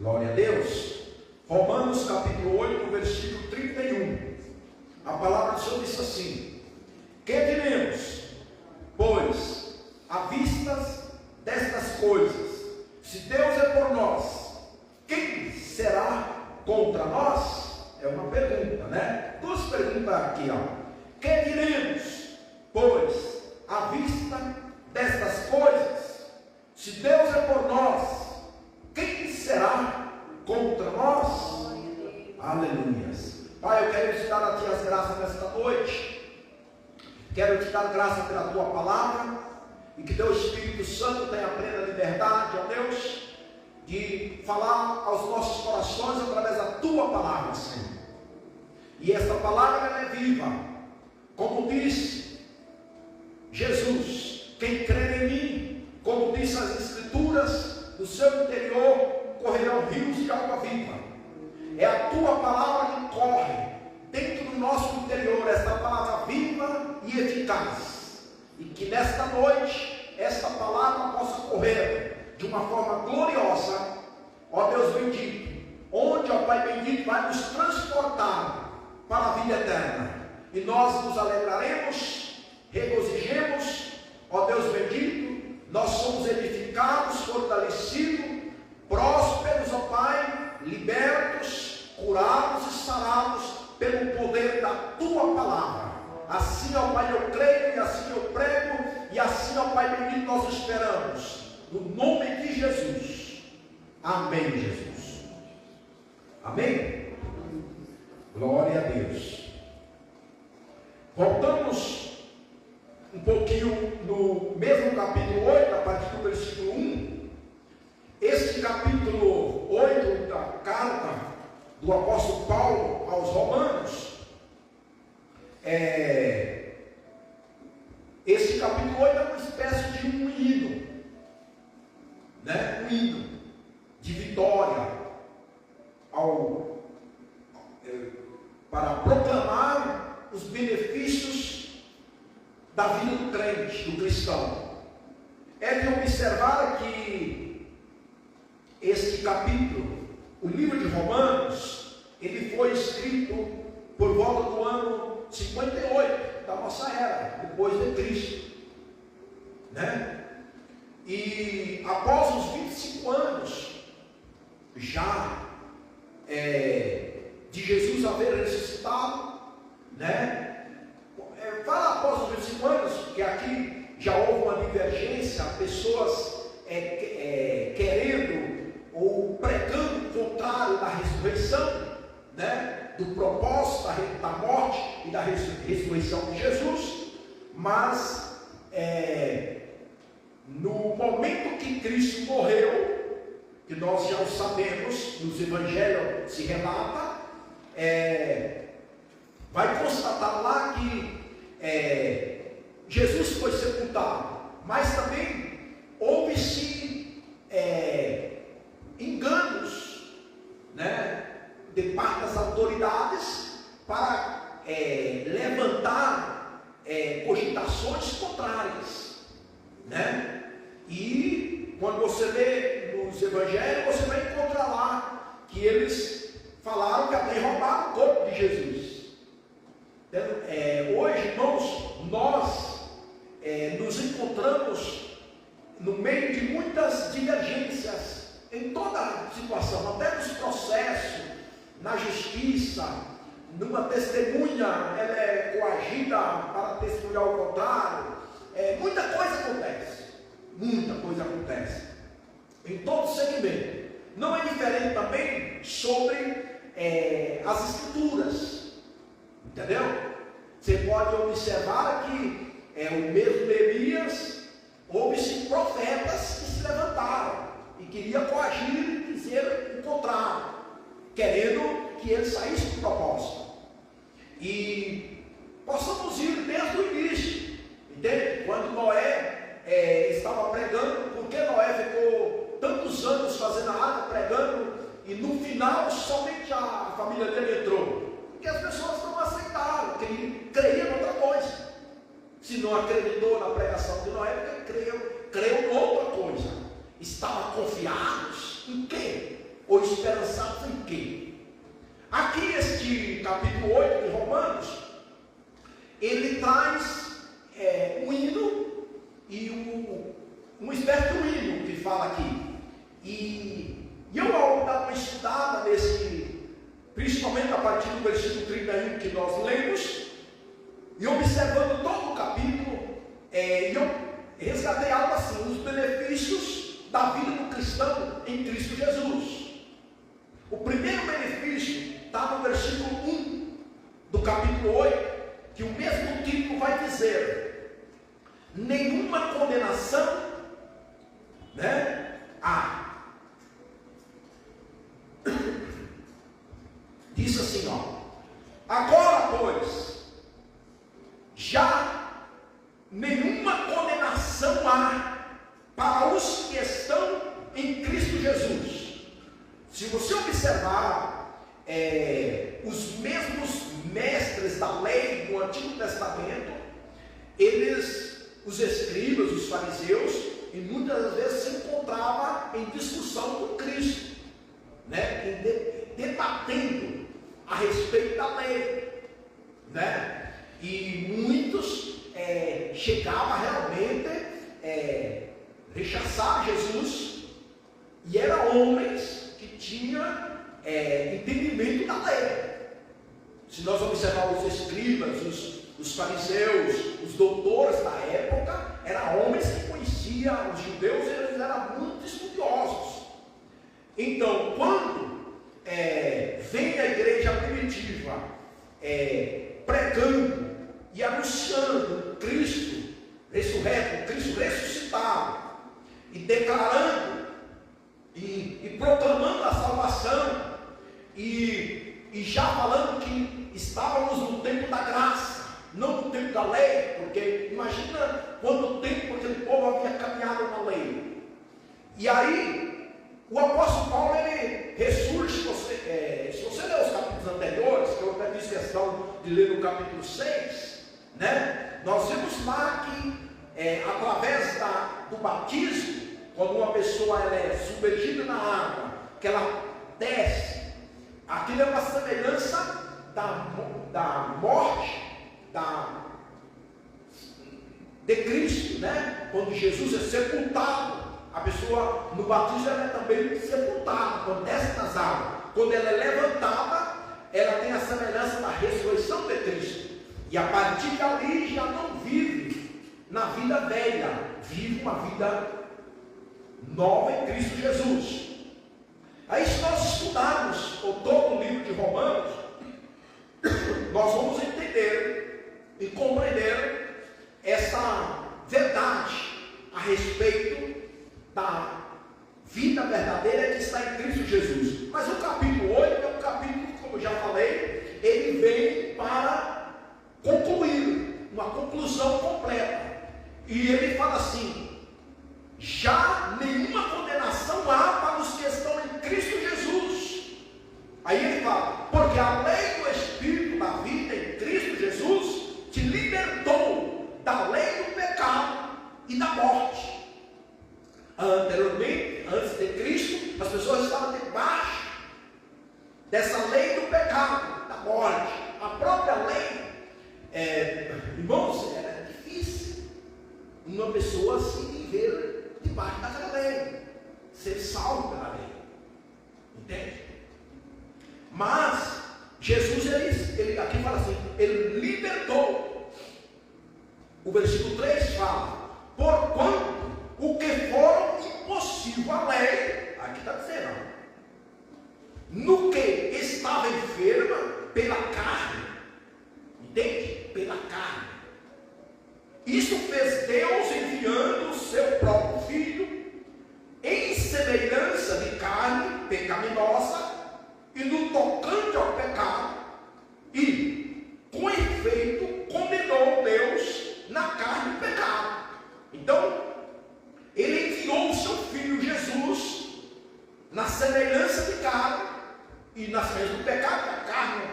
Glória a Deus. Romanos capítulo 8, versículo 31. A palavra do Senhor diz assim: que diremos, pois, à vistas destas coisas, se Deus é por nós, quem será contra nós? É uma pergunta, né? Duas perguntas aqui, ó. Que diremos, pois, à vista destas coisas, se Deus é por nós, quem será contra nós? Aleluias. Pai, eu quero te dar a Ti as graças nesta noite. Quero te dar graça pela Tua palavra, e que Teu Espírito Santo tenha plena liberdade, ó Deus, de falar aos nossos corações através da Tua palavra, Senhor. E esta palavra ela é viva, como disse Jesus: quem crer em mim, como diz as Escrituras, do seu interior correrão rios de água viva. É a Tua palavra que corre dentro do nosso interior, esta palavra viva e eficaz, e que nesta noite esta palavra possa correr de uma forma gloriosa, ó Deus bendito, onde, ó Pai bendito, vai nos transportar para a vida eterna, e nós nos alegraremos, regozijemos, ó Deus bendito. Nós somos edificados, fortalecidos, prósperos, ó Pai, libertos, curados e sarados pelo poder da Tua palavra. Assim, ó Pai, eu creio, e assim eu prego, e assim, ó Pai bendito, nós esperamos, no nome de Jesus. Amém, Jesus. Amém? Glória a Deus. Voltamos um pouquinho no mesmo capítulo 8, a partir do versículo 1. Este capítulo 8 da carta do apóstolo Paulo aos Romanos, esse capítulo 8 é uma espécie de um hino, né? Um hino de vitória para proclamar os benefícios da vida do crente, do cristão. É de observar que este capítulo, o livro de Romanos, ele foi escrito por volta do ano 58 da nossa era, depois de Cristo, né? E após os 25 anos já de Jesus haver ressuscitado, né? Fala após os 25 anos, porque aqui já houve uma divergência, pessoas querendo ou pregando o contrário da ressurreição, né? Do propósito da morte e da ressurreição de Jesus. Mas no momento que Cristo morreu, que nós já o sabemos, nos evangelhos se relata, vai constatar lá que Jesus foi sepultado, mas também houve-se enganos, né, de parte das autoridades para levantar cogitações contrárias, né? E quando você lê nos evangelhos, você vai encontrar lá que eles falaram que havia roubado o corpo de Jesus. Então, hoje, irmãos, nós nos encontramos no meio de muitas divergências em toda a situação, até nos processos, na justiça, numa testemunha, ela é coagida para testemunhar o contrário. Muita coisa acontece em todo segmento. Não é diferente também sobre as Escrituras, entendeu? Você pode observar que o mesmo Elias, houve-se profetas que se levantaram e queriam coagir e dizer o contrário, querendo que ele saísse do propósito. E possamos ir desde o início, entende? Quando Noé estava pregando, porque Noé ficou tantos anos fazendo a arca, pregando, e no final somente a família dele entrou, porque as pessoas não aceitaram, creiam em outra coisa. Se não acreditou na pregação de Noé, porque creu em outra coisa. Estavam confiados em quê? ou esperançados em quê? Aqui este capítulo 8 de Romanos, ele traz um hino e uma espécie de um hino que fala aqui. E eu, ao dar uma estudada nesse, principalmente a partir do versículo 31 que nós lemos, e observando todo o capítulo, eu resgatei algo assim: os benefícios da vida do cristão em Cristo Jesus. O primeiro benefício está no versículo 1 do capítulo 8, que o mesmo título vai dizer: nenhuma condenação, há. Diz assim, agora, pois, já nenhuma condenação há para os que estão em Cristo Jesus. Se você observar, os mesmos mestres da lei do Antigo Testamento, os escribas, os fariseus, e muitas das vezes se encontravam em discussão com Cristo, debatendo a respeito da lei, e muitos chegavam realmente rechaçar Jesus, e eram homens que tinham entendimento da lei. Se nós observarmos os escribas, os fariseus, os doutores da época, eram homens que conheciam os judeus, eles eram muito estudiosos. Então, quando vem a igreja primitiva pregando e anunciando Cristo ressurreto, Cristo ressuscitado, e declarando e proclamando a salvação, e já falando que estávamos no tempo da graça, não no tempo da lei, porque imagina quanto tempo aquele povo havia caminhado na lei. E aí o apóstolo Paulo, ele ressurge. Se você ler os capítulos anteriores, que eu até fiz questão de ler no capítulo 6, nós vemos lá que através do batismo, quando uma pessoa ela é submergida na água, que ela desce, aquilo é uma semelhança da morte de Cristo, quando Jesus é sepultado, a pessoa no batismo ela é também sepultada, quando desce nas águas. Quando ela é levantada, ela tem a semelhança da ressurreição de Cristo, e a partir dali já não vive na vida velha, vive uma vida nova em Cristo Jesus. Aí, se nós estudarmos todo o livro de Romanos, nós vamos entender e compreender essa verdade a respeito da vida verdadeira que está em Cristo Jesus. Mas o capítulo 8 é um capítulo, como eu já falei, ele vem para concluir, uma conclusão completa. E ele fala assim: já nenhuma condenação há para os que estão em Cristo Jesus. Aí ele fala: porque a lei do Espírito da vida em Cristo Jesus te libertou da lei do pecado e da morte. Anteriormente, antes de Cristo, as pessoas estavam debaixo dessa lei do pecado, da morte. A própria lei, irmãos, era difícil uma pessoa se viver debaixo daquela lei, ser salvo pela lei, entende? Mas Jesus, ele aqui fala assim, ele libertou. O versículo 3 fala: porquanto o que for impossível à lei, aqui está dizendo, no que estava enferma pela carne, entende? Pela carne. Isso fez Deus enviando o seu próprio Filho em semelhança de carne pecaminosa, e no tocante ao pecado, e com efeito condenou Deus na carne o pecado. Então ele enviou o seu Filho Jesus na semelhança de carne, e na semelhança do pecado, da carne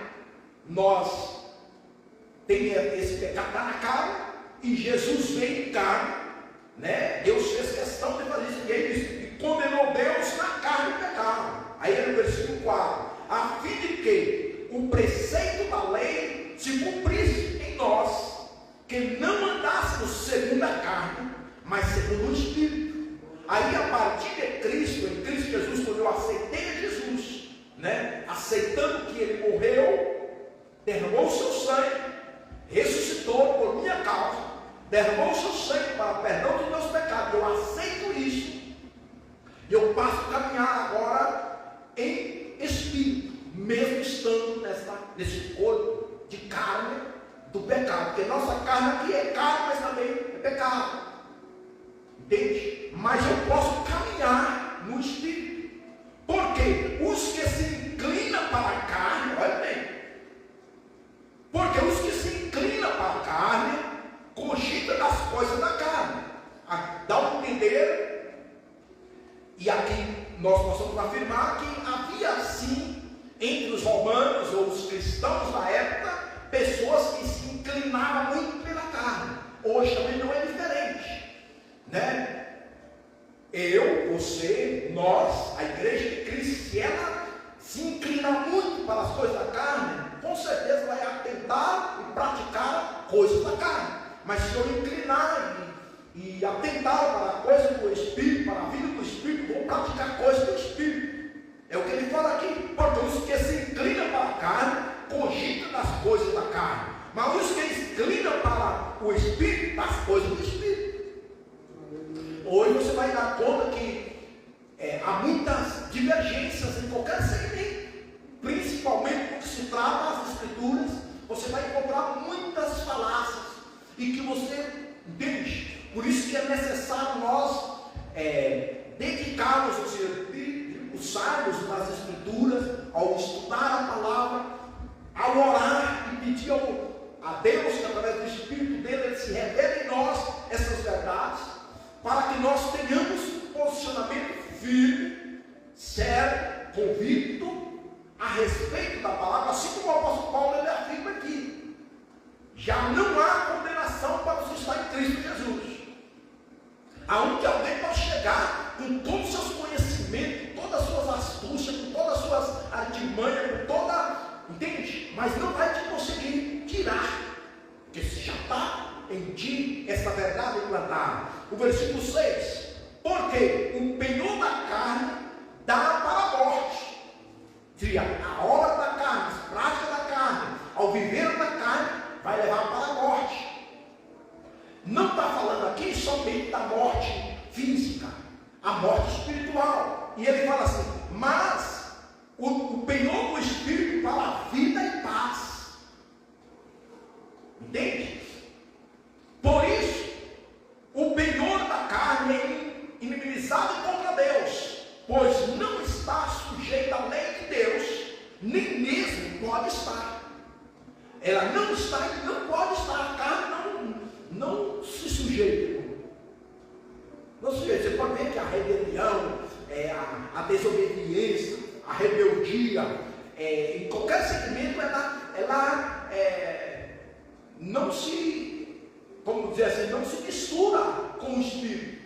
nós temos esse pecado na carne, e Jesus veio em carne, Deus fez questão de fazer isso, e condenou Deus na carne o pecado. Aí no versículo 4, a fim de que o preceito da lei se cumprisse em nós, que não andássemos segundo a carne, mas segundo o Espírito. Aí a partir de Cristo, em Cristo Jesus, quando eu aceitei Jesus, aceitando que Ele morreu, derramou o seu sangue, ressuscitou por minha causa, derramou o seu sangue para o perdão dos meus pecados, eu aceito isso, e eu passo a caminhar agora em Espírito, mesmo estando nesse corpo de carne do pecado, porque nossa carne aqui é carne, mas também é pecado, entende? Mas eu posso caminhar no Espírito, porque os que se inclinam para a carne, olha bem, porque os que se inclinam para a carne cogitam das coisas da carne, dá a entender, e aqui nós possamos afirmar que havia sim entre os romanos ou os cristãos da época pessoas que se inclinavam muito pela carne. Hoje também não é diferente, eu, você, nós, a igreja de Cristo, se ela se inclinar muito para as coisas da carne, com certeza vai atentar e praticar coisas da carne. Mas se eu inclinar e atentar para a coisa do Espírito, para a vida do Espírito, vou praticar coisas do Espírito. É o que ele fala aqui, porque os que se inclinam para a carne, cogitam das coisas da carne, mas os que se inclinam para o Espírito, das coisas do Espírito. Hoje você vai dar conta que há muitas divergências em qualquer segmento, principalmente no que se trata das Escrituras. Você vai encontrar muitas falácias e que você entende. Por isso que é necessário nós dedicarmos, ou seja, usarmos nas Escrituras, ao estudar a palavra, ao orar e pedir a Deus que através do Espírito dele ele se revele em nós essas verdades, para que nós tenhamos um posicionamento firme, sério, convicto a respeito da palavra, assim como o apóstolo Paulo ele afirma aqui: já não há condenação para os que estão em Cristo Jesus. Aonde alguém pode chegar com todos os seus conhecimentos, com todas as suas astúcias, com todas as suas artimanhas, com toda, entende? Mas não vai te conseguir tirar, porque se já está em ti essa verdade implantada. O versículo 6, porque o penhor da carne dá para a morte. A obra da carne, as práticas da carne, ao viver da carne, vai levar para a morte. Não está falando aqui somente da morte física, a morte espiritual. E ele fala assim, mas o penhor do Espírito para a vida e paz. Entende? Por isso, o penhor da carne é inimizade contra Deus, pois não está sujeita à lei de Deus, nem mesmo pode estar. Ela não está e não pode estar. A carne não se sujeita. Não se sujeita. Você pode ver que a rebelião, a desobediência, a rebeldia, em qualquer segmento, ela não se, como dizer assim, não se mistura com o Espírito.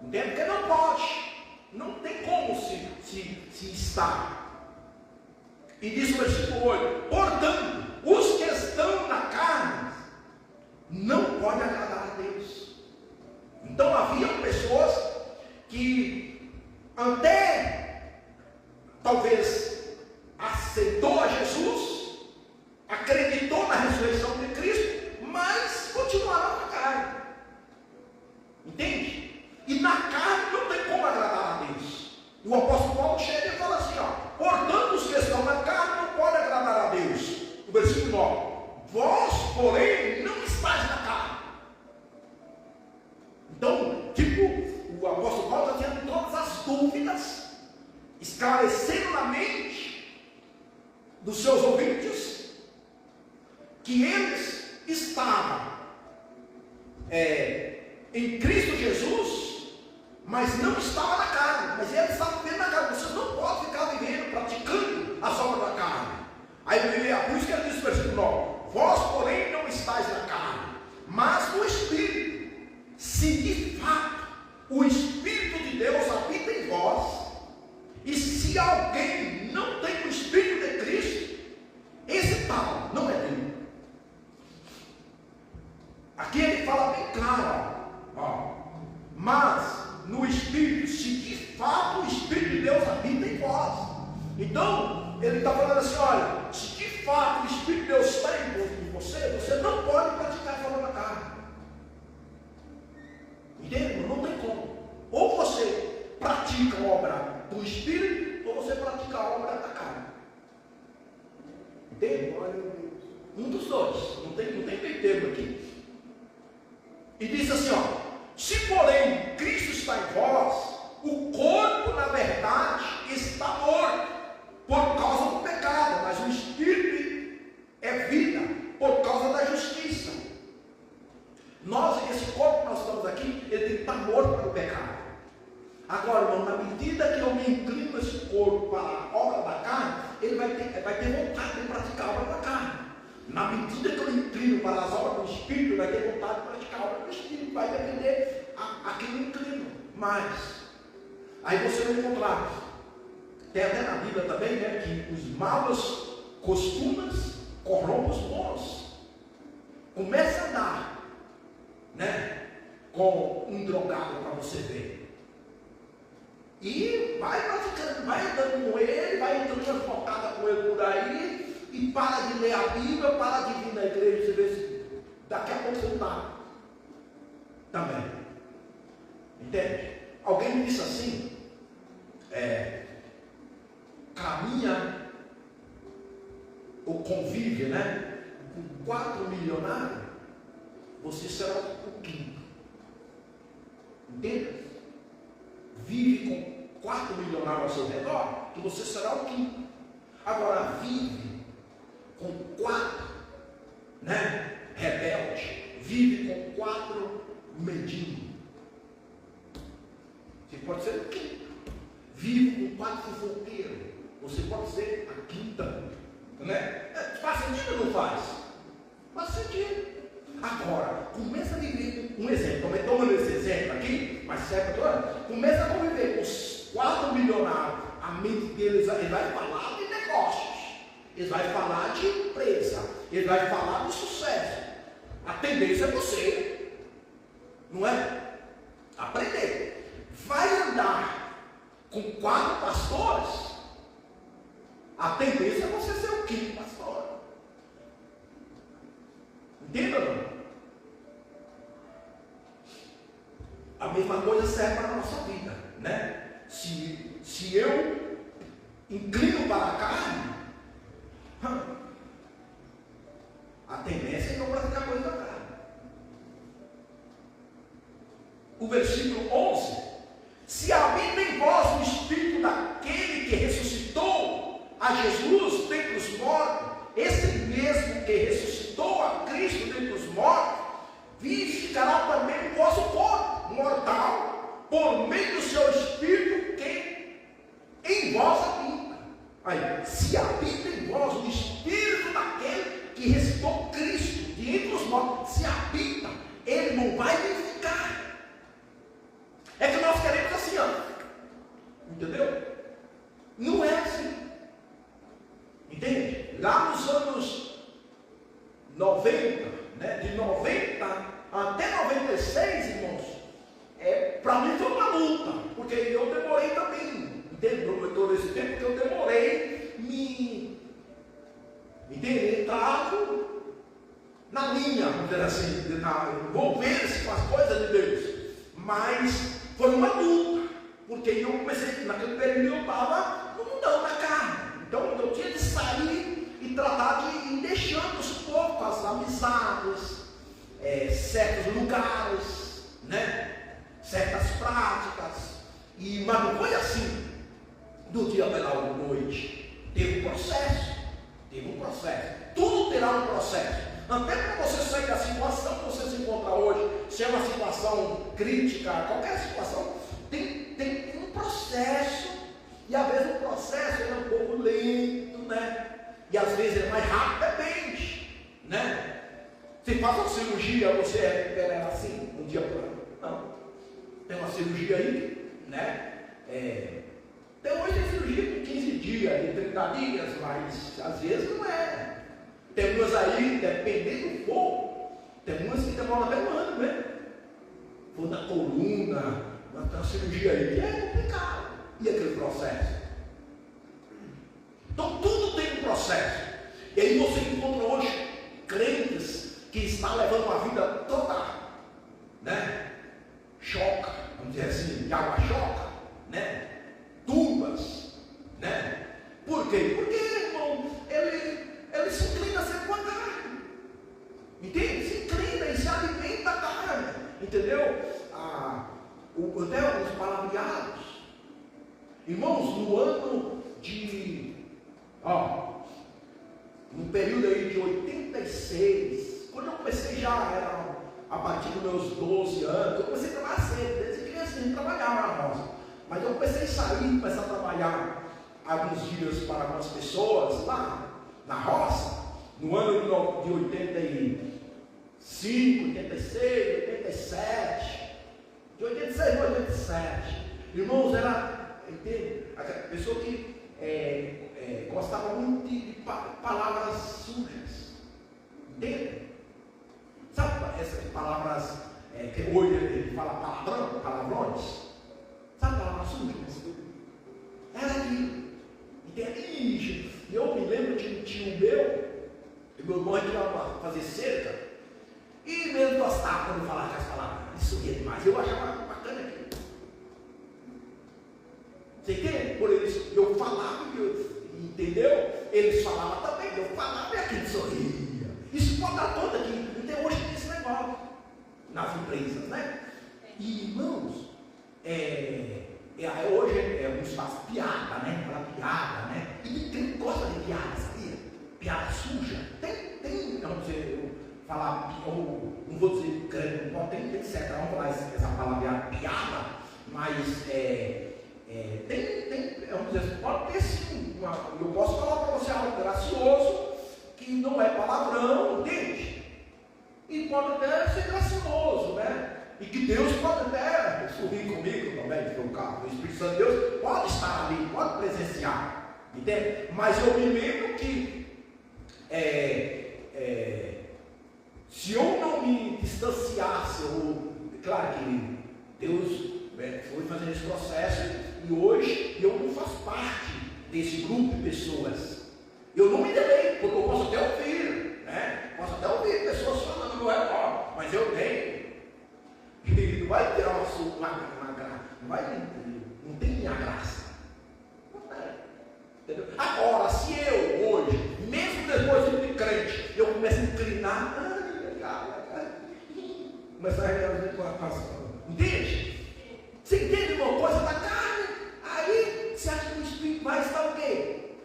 Entende? Porque não pode. Não tem como se estar. E diz o versículo 8: portanto, os que estão na carne não podem agradar a Deus. Então havia pessoas que até talvez aceitou a Jesus, acreditou na ressurreição de Cristo, mas continuaram na carne. Entende? E na carne não tem como agradar a Deus. E o apóstolo Paulo chega e fala assim, portanto os que estão na carne não podem agradar a Deus. O versículo 9: vós, porém, não estáis na carne. Então, o apóstolo Paulo está tendo todas as dúvidas, esclarecendo na mente dos seus ouvintes que eles estavam em Cristo Jesus, mas não estavam na carne. Mas eles estavam vivendo na carne. Vocês não podem ficar vivendo, praticando as obras da carne. Aí por isso que ele diz no versículo 9: vós, porém, não estáis na carne, mas no Espírito. Se de fato o Espírito de Deus habita em vós, e alguém não tem o Espírito de Cristo, esse tal não é dele. Aqui ele fala bem claro, ó, mas no Espírito, se de fato o Espírito de Deus habita em vós. Então, ele está falando assim, olha, se de fato o Espírito de Deus está em você, você não pode praticar a obra da carne. Entende? Não tem como. Ou você pratica a obra do Espírito, ou você pratica a obra da carne. Entende? Um dos dois. Não tem meio termo aqui. E diz assim, ó, se porém Cristo está em vós, o corpo na verdade está morto por causa do pecado, mas o Espírito é vida por causa da justiça. Nós, esse corpo que nós estamos aqui, ele tem que estar morto para o pecado. Agora, irmão, na medida que eu me inclino esse corpo para a obra da carne, ele vai ter vontade de praticar a obra da carne. Na medida que eu me inclino para as obras do Espírito, vai ter vontade de praticar a obra do Espírito. Vai depender a quem eu inclino. Mas, aí você vai encontrar, tem até na Bíblia também, né, que os maus costumes corrompem os bons. Começa a andar, né, com um drogado para você ver. E vai praticando, vai andando com ele, vai entrando uma focada com ele por aí, e para de ler a Bíblia, para de vir na igreja, você vê se daqui a pouco você não está também. Entende? Alguém me disse assim, caminha ou convive, né, com 4 milionários, você será o quinto. Entende? Vive com 4 milionários ao seu redor, que você será o quinto. Agora vive com 4, né, rebeldes, vive com 4 mendigos. Você pode ser o quinto. Vive com 4 fofoqueiros, você pode ser a quinta, né? Faz sentido ou não faz? Faz sentido. Agora, começa a viver com um exemplo. Também tomando esse exemplo aqui, mas serve agora. Começa a conviver com os 4 milionários. A mente deles, ele vai falar de negócios, ele vai falar de empresa, ele vai falar de sucesso. A tendência é você, não é? Aprender. Vai andar com 4 pastores, a tendência é você ser o quinto pastor. Entenda, não? A mesma coisa serve para a nossa vida, né? Se eu inclino para a carne, a tendência é não praticar coisa da carne. O versículo 11: se habita em vós o Espírito daquele que ressuscitou a Jesus dentre os mortos, esse mesmo que ressuscitou a Cristo dentre os mortos, vivificará também o vosso corpo mortal, por meio do seu Espírito que em vós habita. Aí, se habita em vós o Espírito daquele que ressuscitou Cristo de entre os mortos, se habita, ele não vai vivificar. É que nós queremos assim, ó. Entendeu? Não é assim. Entende? Lá nos anos 90, né? De 90 até 96, irmãos, para mim foi uma luta, porque eu demorei também, entende? Todo esse tempo que eu demorei entrar na linha, vamos dizer assim, envolver-se com as coisas de Deus. Mas foi uma luta, porque eu comecei, naquele período eu estava no mundão da carne. Então eu tinha de sair e tratar de ir deixando os poucos, as amizades, certos lugares, né? Certas práticas. Mas não foi assim, do dia pela noite. Teve um processo. Tudo terá um processo. Até para você sair da situação que você se encontra hoje, se é uma situação crítica, qualquer situação, tem um processo. E às vezes o processo é um pouco lento, né? E às vezes é mais rápido, depende, né? Você faz uma cirurgia, você recupera assim, um dia para outro. Não. Tem uma cirurgia aí, né? Até hoje tem cirurgia com 15 30 dias, mas às vezes não é. Tem umas aí, dependendo do fogo, tem umas que demoram até um ano, né? For na coluna, uma cirurgia aí, que é complicado. E aquele processo? Então tudo tem um processo. E aí você encontra hoje crentes que estão levando uma vida toda, né? Choca, vamos dizer assim, de água choca, né? Turbas, né? Por quê? Porque, irmão, ele se inclina sempre com a carne. Entende? Se inclina e se alimenta da carne. Entendeu? Até os palavreados. Irmãos, no ano de. No período aí de 86, quando eu comecei já era a partir dos meus 12 anos, eu comecei a trabalhar cedo, desde criança eu trabalhava na roça. Mas eu comecei a sair, começar a trabalhar alguns dias para algumas pessoas lá na roça, no ano de 85, 86, 87, de 86 a 87. Irmãos, era, entende? Aquela pessoa que gostava muito de palavras sujas, entende? Sabe essas palavras que hoje ele fala palavrões? Sabe palavras sujas? Era aquilo. Entende? Eu me lembro de um tio meu irmão ia fazer cerca, e mesmo gostava quando falava aquelas palavras, isso ia demais, eu achava bacana aquilo. Você entende? Por isso, eu falava, entendeu? Eles falavam também, eu falava e aquele sorria. Isso pode dar conta aqui. Então hoje tem esse negócio nas empresas, né? E irmãos, hoje alguns fazem piada, né? Fala piada, né? E quem gosta de piada, sabia? Piada suja. Tem, vamos dizer, falar, não vou dizer, não tem certo, vamos falar essa palavra piada, mas vamos dizer, pode ter sim, eu posso falar para você algo gracioso, que não é palavrão, entende? E pode até ser gracioso, né? E que Deus pode até sorrir comigo também, porque o Espírito Santo de Deus pode estar ali, pode presenciar, entende? Mas eu me lembro que se eu não me distanciasse, claro que Deus foi fazendo esse processo, e hoje eu não faço parte desse grupo de pessoas. Eu não me deleito, porque eu posso até ouvir, né? Posso até ouvir pessoas falando no meu redor, mas eu tenho. E não vai ter uma graça, não tem minha graça. Não é. Entendeu? Agora, se eu hoje, mesmo depois de crente, eu começo a inclinar, começar a reagir com a pastora. Entende? Você entende uma coisa da carne? Aí você acha que o Espírito vai estar o quê?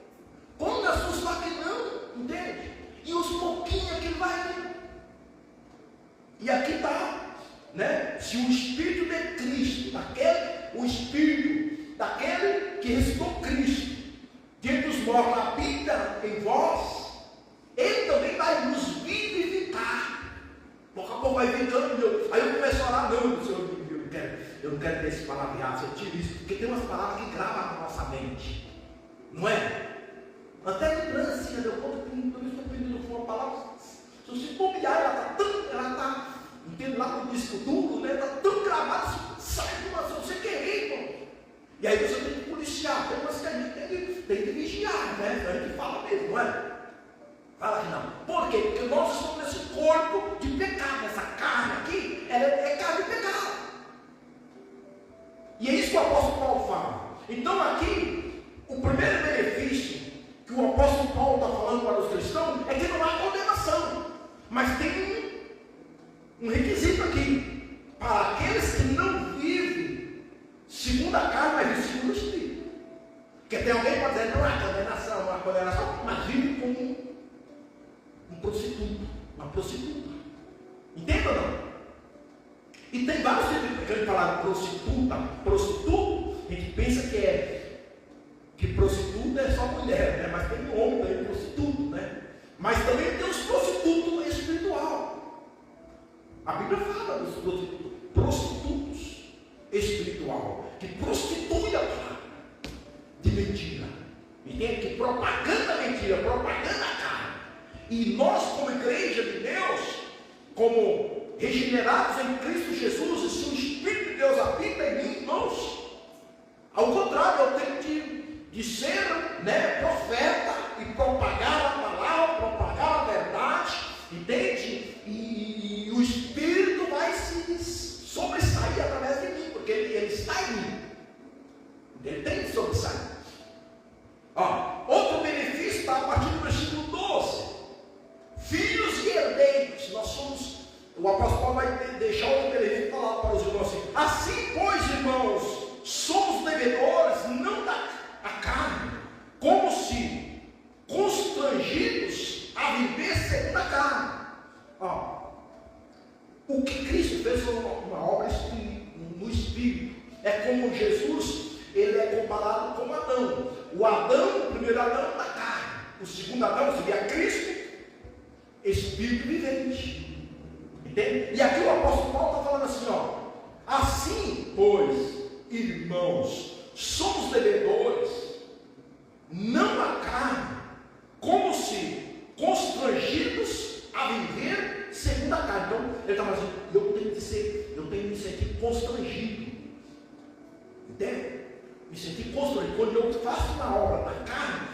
Quando as suas falam que não, entende? E os pouquinhos que vai vir. E aqui está, né? Se o Espírito de Cristo, o Espírito daquele que ressuscitou Cristo, dentre os mortos habita em vós, ele também vai nos vivificar. Pouco a pouco vai ficando. Aí eu começo a orar, não, Senhor, eu não quero ter esse palavreado, eu tiro isso, porque tem umas palavras que gravam na nossa mente, não é? Até lembrancinha, eu conto que eu estou pedindo uma palavra, se você bobear, ela está, entende, lá no disco duro, né? Está tão gravada, sai de uma ação, você querer, irmão. E aí você tem que policiar, tem umas que a gente tem que vigiar, né? A gente fala mesmo, não é? Fala que não. Por quê? Porque nós somos nesse corpo de pecado, essa carne aqui, ela é carne de pecado. E é isso que o apóstolo Paulo fala. Então aqui, o primeiro benefício que o apóstolo Paulo está falando para os cristãos é que não há condenação. Mas tem um requisito aqui. Para aqueles que não vivem segundo a carne, mas vivem segundo o Espírito. Porque tem alguém que pode dizer, não há condenação, mas vive como um prostituto, uma prostituta. Entende ou não? E tem vários tipos de quando falar prostituta, prostituto, a gente pensa que prostituta é só mulher, né? Mas tem homem também prostituto, né? Mas também tem os prostitutos espiritual. A Bíblia fala dos prostitutos espiritual, que prostitui a palavra de mentira. Entende? Que propaganda mentira, propaganda carne. E nós, como igreja de Deus, como regenerados em Cristo Jesus, e se o Espírito de Deus habita em mim, irmãos, ao contrário, eu tenho de ser, profeta e propagar a palavra, propagar a verdade, entende? E o Espírito vai se sobressair através de mim, porque ele está em mim. Ele tem que sobressair. Outro benefício está a partir do versículo 12. Filhos e herdeiros. Nós somos. O apóstolo Paulo vai deixar outro benefício falar para os irmãos assim. Assim, pois, irmãos, somos devedores, não da carne, como se constrangidos a viver segundo a carne. O que Cristo fez foi uma obra no Espírito. É como Jesus, ele é comparado com Adão. O Adão, o primeiro Adão da carne. O segundo Adão seria Cristo, Espírito vivente. Entende? E aqui o apóstolo Paulo está falando assim, assim, pois, irmãos, somos devedores, não a carne, como se constrangidos a viver segundo a carne. Então, ele está falando assim, eu tenho que me sentir constrangido. Entende? Me sentir constrangido. Quando eu faço uma obra da carne,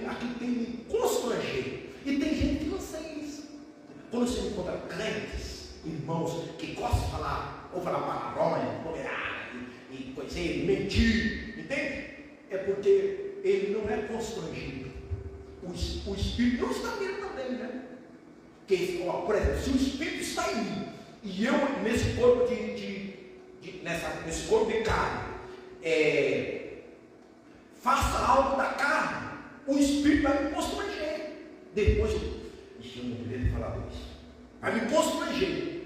aqui tem que me constranger. E tem gente que não sei isso. Quando você encontra crentes, irmãos, que gostam de falar, ou falar palavrões, bobear, e coisinha, mentir, entende? É porque ele não é constrangido. O Espírito não está nele também, né? Por exemplo, se o Espírito está em mim, e eu nesse corpo nesse corpo de carne, faça algo da carne, o Espírito vai me constranger. Depois eu não deveria falar isso. Vai me constranger.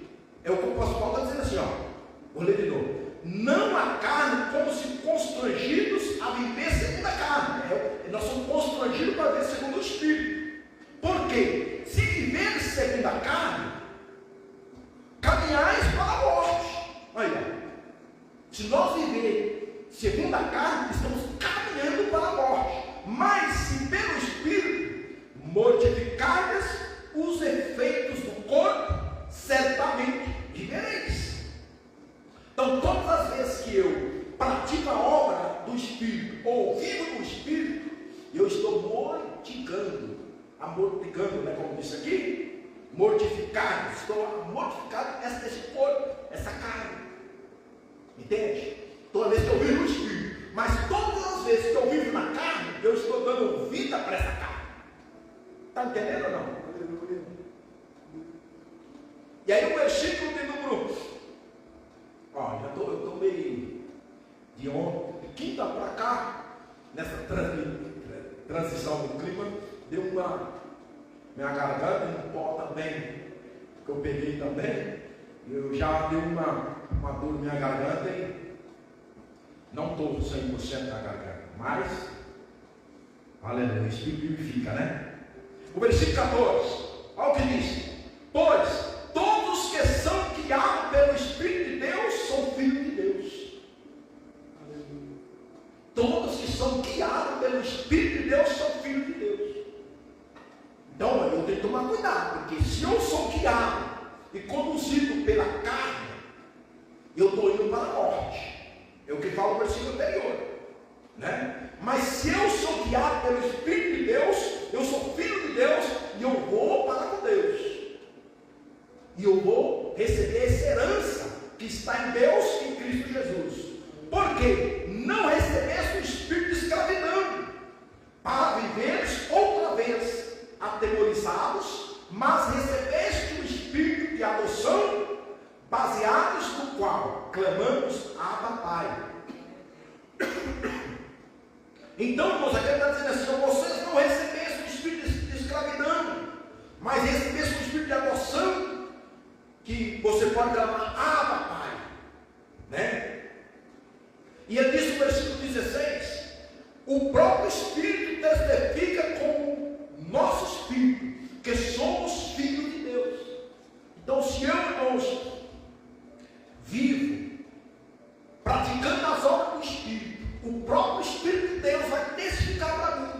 É o que o apóstolo Paulo está dizendo assim, vou ler de novo. Não a carne, como se constrangidos a viver segundo a carne. Nós somos constrangidos para viver segundo o Espírito. Por quê? Se viver segundo a carne, caminhais para a morte. Olha, se nós viver segundo a carne, estamos caminhando para a morte. Mas se pelo Espírito mortificadas os efeitos do corpo, certamente vivereis. Então, todas as vezes que eu pratico a obra do Espírito, ou vivo no Espírito, eu estou mortificando, como disse aqui, mortificado, estou mortificado esse corpo, essa carne. Entende? Toda vez que eu vivo no Espírito, mas todas as vezes que eu vivo na carne, eu estou dando vida para essa carne. Está entendendo ou não? E aí o versículo de número, eu estou meio de ontem, de quinta para cá, nessa transição do clima, deu minha garganta, um pó também, que eu peguei também, eu já dei uma dor na minha garganta e não estou 100% na garganta, mas, aleluia, o Espírito vivifica, né? O versículo 14, olha o que diz: pois todos que são guiados pelo Espírito de Deus são filhos de Deus. Aleluia. Todos que são guiados pelo Espírito de Deus são filhos de Deus. Então eu tenho que tomar cuidado, porque se eu sou guiado e conduzido pela carne, eu estou indo para a morte. É o que fala o versículo anterior, né? Mas se eu sou guiado pelo Espírito de Deus, eu sou filho de Deus e eu vou para com Deus. E eu vou receber essa herança que está em Deus, em Cristo Jesus. Porque não recebeste o espírito de escravidão, para viveres outra vez atemorizados, mas recebeste o espírito de adoção, baseados no qual clamamos Abba Pai. Então, irmãos, aqui ele está dizendo assim: vocês não recebessem o espírito de escravidão, mas recebessem o espírito de adoção, que você pode clamar Abba Pai, né? E ele diz no versículo 16: o próprio Espírito testifica com o nosso Espírito que somos filhos de Deus. Então, se eu, irmãos, vivo praticando as obras do Espírito, o próprio Espírito de Deus vai testificar para mim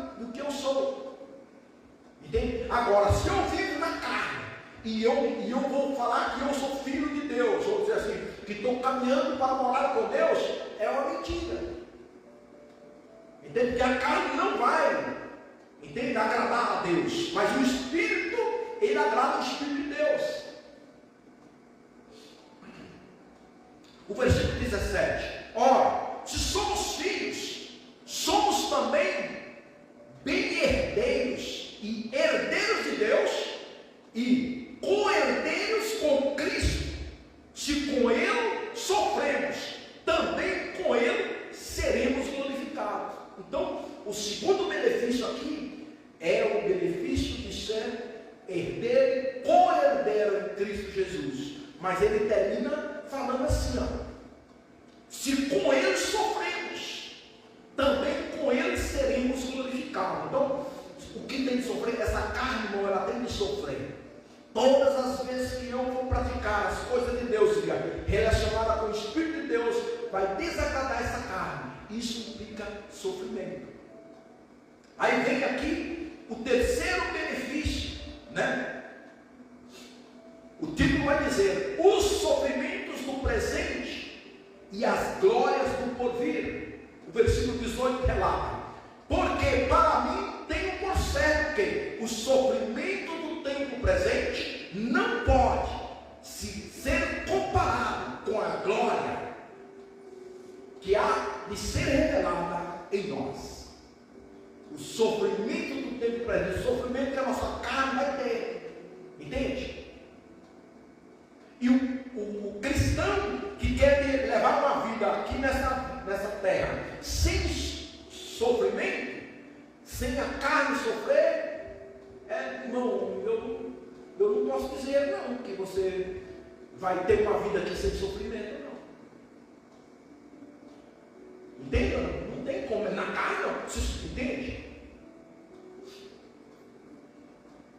Agora, se eu vivo na carne, e eu vou falar que eu sou filho de Deus, vou dizer assim, que estou caminhando para morar com Deus, é uma mentira. Entende? Porque a carne não vai, entende, agradar a Deus, mas o Espírito, ele agrada o Espírito de Deus. O versículo 17: ora, se somos filhos, somos também bem-herdeiros e herdeiros de Deus e co-herdeiros com Cristo. Se com Ele sofremos, também com Ele seremos glorificados. Então, o segundo benefício aqui é o benefício de ser herdeiro e co-herdeiro em Cristo Jesus. Mas ele termina falando assim, ó: se com Ele sofremos, também com Ele seremos glorificados. Então, o que tem de sofrer? Essa carne, irmão, ela tem de sofrer. Todas as vezes que eu vou praticar as coisas de Deus, relacionadas com o Espírito de Deus, vai desagradar essa carne. Isso implica sofrimento. Aí vem aqui o terceiro benefício, né? O título vai dizer: os sofrimentos do presente e as glórias do porvir. O versículo 18 relata: porque para mim tenho por certo que o sofrimento do tempo presente não pode ser comparado com a glória que há de ser revelada em nós. O sofrimento do tempo presente, o sofrimento que a nossa carne vai ter, entende? E o cristão que quer levar uma vida aqui nessa terra sem sofrimento, sem a carne sofrer, irmão, eu não posso dizer não que você vai ter uma vida aqui sem sofrimento, não. Entende? Não tem como, na carne não. Você entende?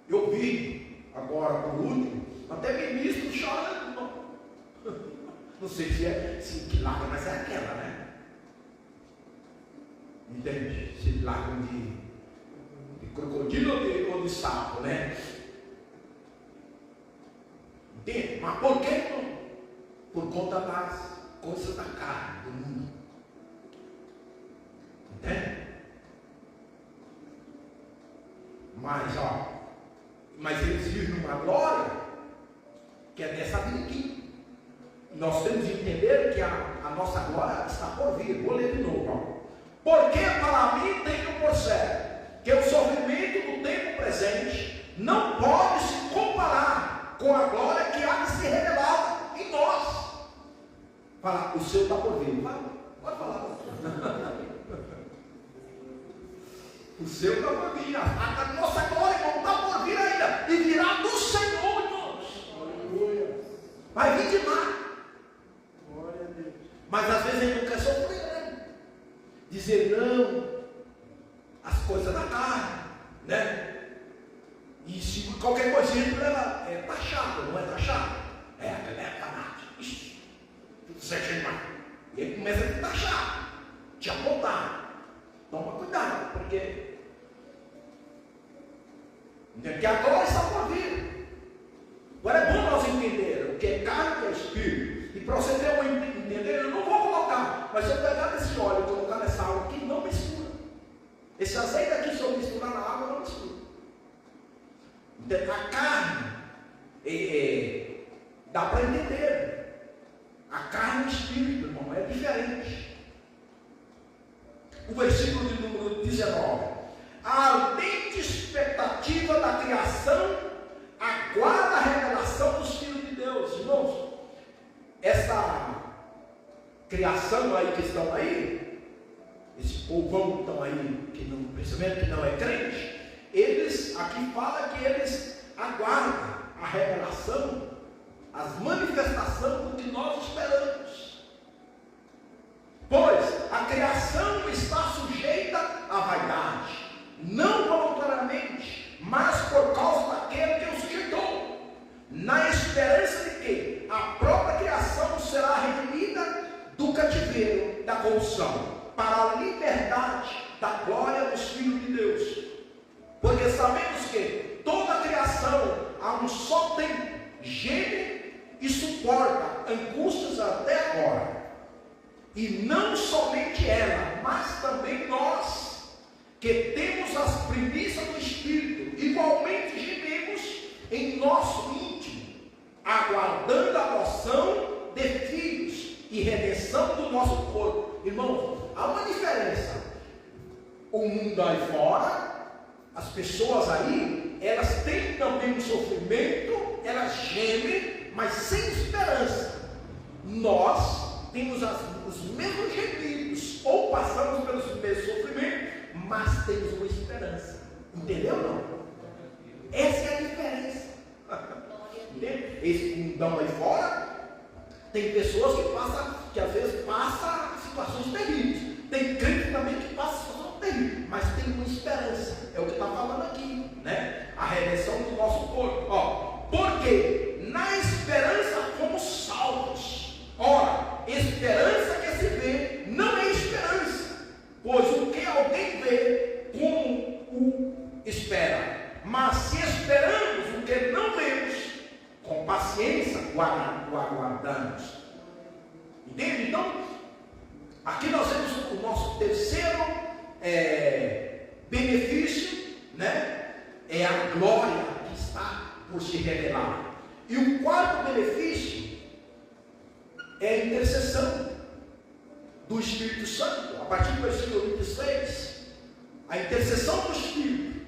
Eu vi agora por último até ministro chorando, não. Não sei se que lágrima, mas é aquela, né? Entende? Se lágrima de crocodilo ou de sapo, né? Entende? Mas por que não? Por conta das coisas da carne, do mundo. Entende? Mas eles vivem numa glória que é dessa vida aqui. Nós temos de entender que a nossa glória está por vir. Vou ler de novo. Porque para mim tenho por certo que o sofrimento do tempo presente não pode se comparar com a glória que há de ser revelada em nós. Fala, o seu está por vir. Pode falar. O seu está por vir. A nossa glória não está por vir ainda. E virá do Senhor, irmãos. Aleluia. Vai vir de lá. Glória a Deus. Mas às vezes a gente não quer sofrer, né? Dizer não às coisas da carne, né? E se qualquer coisinha tu leva, é taxado, não é taxado? Aquele é fanático. Ixi, tudo certinho demais. E ele começa a te taxar, te apontar. Toma cuidado, porque a glória está por vir. Agora é bom nós entender o que é carne e o que é espírito. E para você ter um entender, eu não vou colocar, mas se eu pegar esse óleo e colocar nessa água aqui, não mistura. Esse azeite aqui, se eu misturar na água, não mistura. Então, a carne, dá para entender. A carne e o espírito, irmão, é diferente. O versículo de número 19: a ardente expectativa da criação aguarda a revelação dos filhos de Deus. Irmãos, essa criação aí que estão aí, esse povão que estão aí, que não, principalmente que não é crente, eles, aqui fala que eles aguardam a revelação, as manifestações do que nós esperamos. Pois a criação está sujeita à vaidade, não voluntariamente, mas por causa daquele que o sujeitou, na esperança de que a própria criação será redimida do cativeiro da corrupção, para a liberdade da glória dos filhos de Deus. Porque sabemos que toda suporta angústias até agora. E não somente ela, mas também nós, que temos as primícias do Espírito, igualmente gememos em nosso íntimo, aguardando a adoção de filhos e redenção do nosso corpo. Irmão, há uma diferença. O mundo aí fora, as pessoas aí, elas têm também um sofrimento, elas gemem, mas sem esperança. Nós temos os mesmos gemidos, ou passamos pelos mesmos sofrimentos, mas temos uma esperança. Entendeu não? Essa é a diferença. Entende? Esse mundão aí fora, tem pessoas que às vezes passam situações terríveis. Tem crente também que passa situações terríveis, mas tem uma esperança. É o que está falando aqui, né? A redenção do nosso corpo. Ó, porque na esperança fomos salvos. Ora, esperança que se vê não é esperança, pois o que alguém vê, como o espera. Mas se esperamos o que não vemos, com paciência o aguardamos. Entende? Então, aqui nós temos o nosso terceiro benefício, né? É a glória que está por se revelar. E o quarto benefício é a intercessão do Espírito Santo, a partir do versículo 26, a intercessão do Espírito.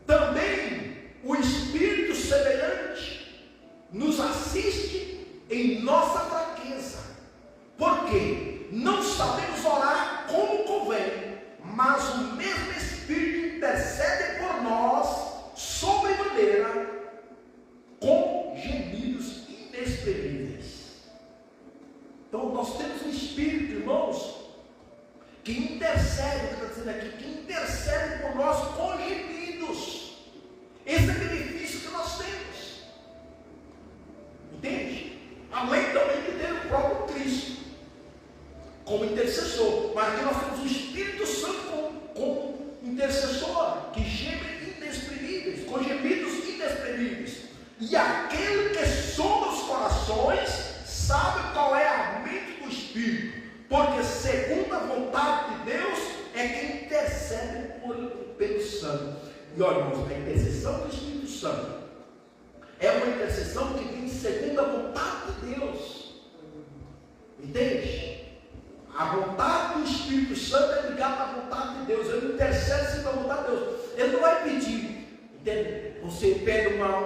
Também o Espírito semelhante nos assiste em nossa fraqueza, porque não sabemos orar como convém, mas o mesmo Espírito intercede por nós sobremaneira com gemidos inexprimíveis. Então nós temos um Espírito, irmãos, que intercede, está dizendo aqui, que intercede por nós com gemidos. Esse é o benefício que nós temos. Entende? Além também de ter o próprio Cristo como intercessor, mas aqui nós temos o Espírito Santo como intercessor, que geme inexprimíveis, com gemidos inexprimíveis. E aquele que sonda os corações sabe qual é a mente do Espírito, porque segundo a vontade de Deus é quem intercede pelo Santo. E olha, irmãos, a intercessão do Espírito Santo é uma intercessão que vem segundo a vontade de Deus. Entende? A vontade do Espírito Santo é ligada à vontade de Deus. Ele intercede segundo a vontade de Deus. Ele não vai pedir. Entende? Você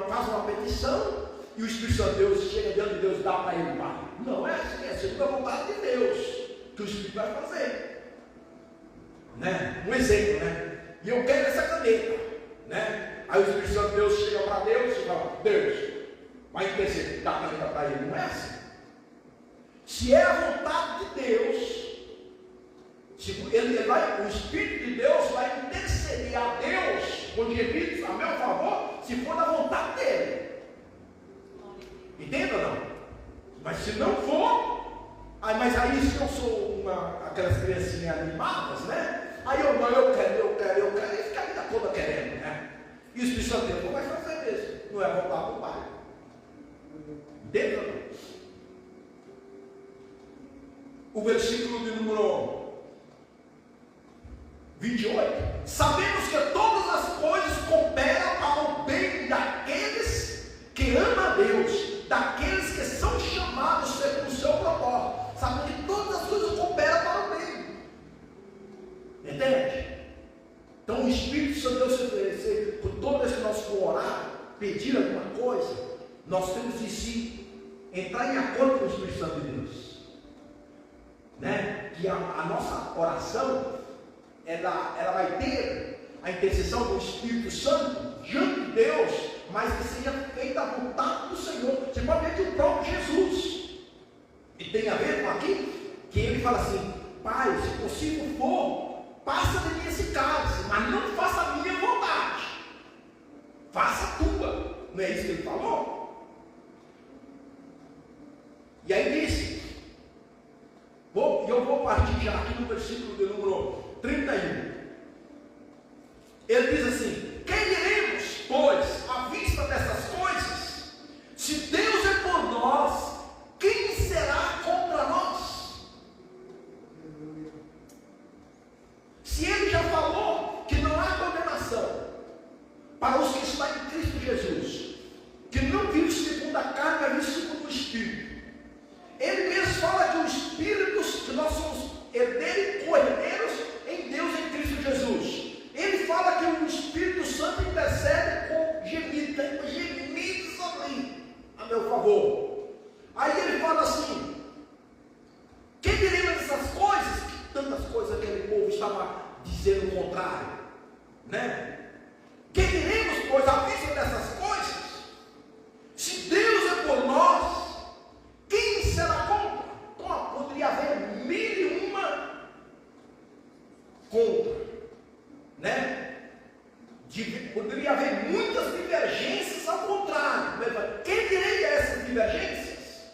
faz uma petição e o Espírito Santo de Deus chega diante de Deus e dá para ele, Pai. Não é assim, é segundo a vontade de Deus que o Espírito vai fazer. Né? Um exemplo, né? E eu quero essa caneta, né? Aí o Espírito Santo de Deus chega para Deus e fala: Deus, vai interceder, dá a caneta para ele. Não é assim. Se é a vontade de Deus, o Espírito de Deus vai interceder a Deus com gemidos a meu favor, se for da vontade dele. Entenda ou não? Mas se não for, mas aí se eu sou aquelas criancinhas animadas, né? Aí eu quero, e fica a vida toda querendo, né? E o Espírito Santo de Deus não vai fazer mesmo, não é voltar para o Pai. Entende ou não? O versículo de número 28. Sabemos que todas as coisas cooperam para o bem daqueles que amam a Deus, daqueles que são chamados segundo o seu propósito. Sabemos que todas as coisas cooperam para o bem. Entende? Então o Espírito Santo Deus se oferecer, por toda vez que nós for orar, pedir alguma coisa, nós temos de si entrar em acordo com o Espírito Santo de Deus. Né? Que a nossa oração ela vai ter a intercessão do Espírito Santo diante de Deus, mas que seja feita a vontade do Senhor. Você pode ver que o próprio Jesus, e tem a ver com aqui, que ele fala assim: Pai, se possível for, passa de mim esse cálice, mas não faça a minha vontade, faça a tua. Não é isso que ele falou? E aí disse, eu vou partir já aqui no versículo de número 31. Ele diz assim: quem diremos, pois, à vista dessas coisas? Se Deus é por nós, né? Que diremos, pois, à vista dessas coisas? Se Deus é por nós, quem será contra? Então, poderia haver 1001 contra, né? Poderia haver muitas divergências ao contrário. Quem diria essas divergências?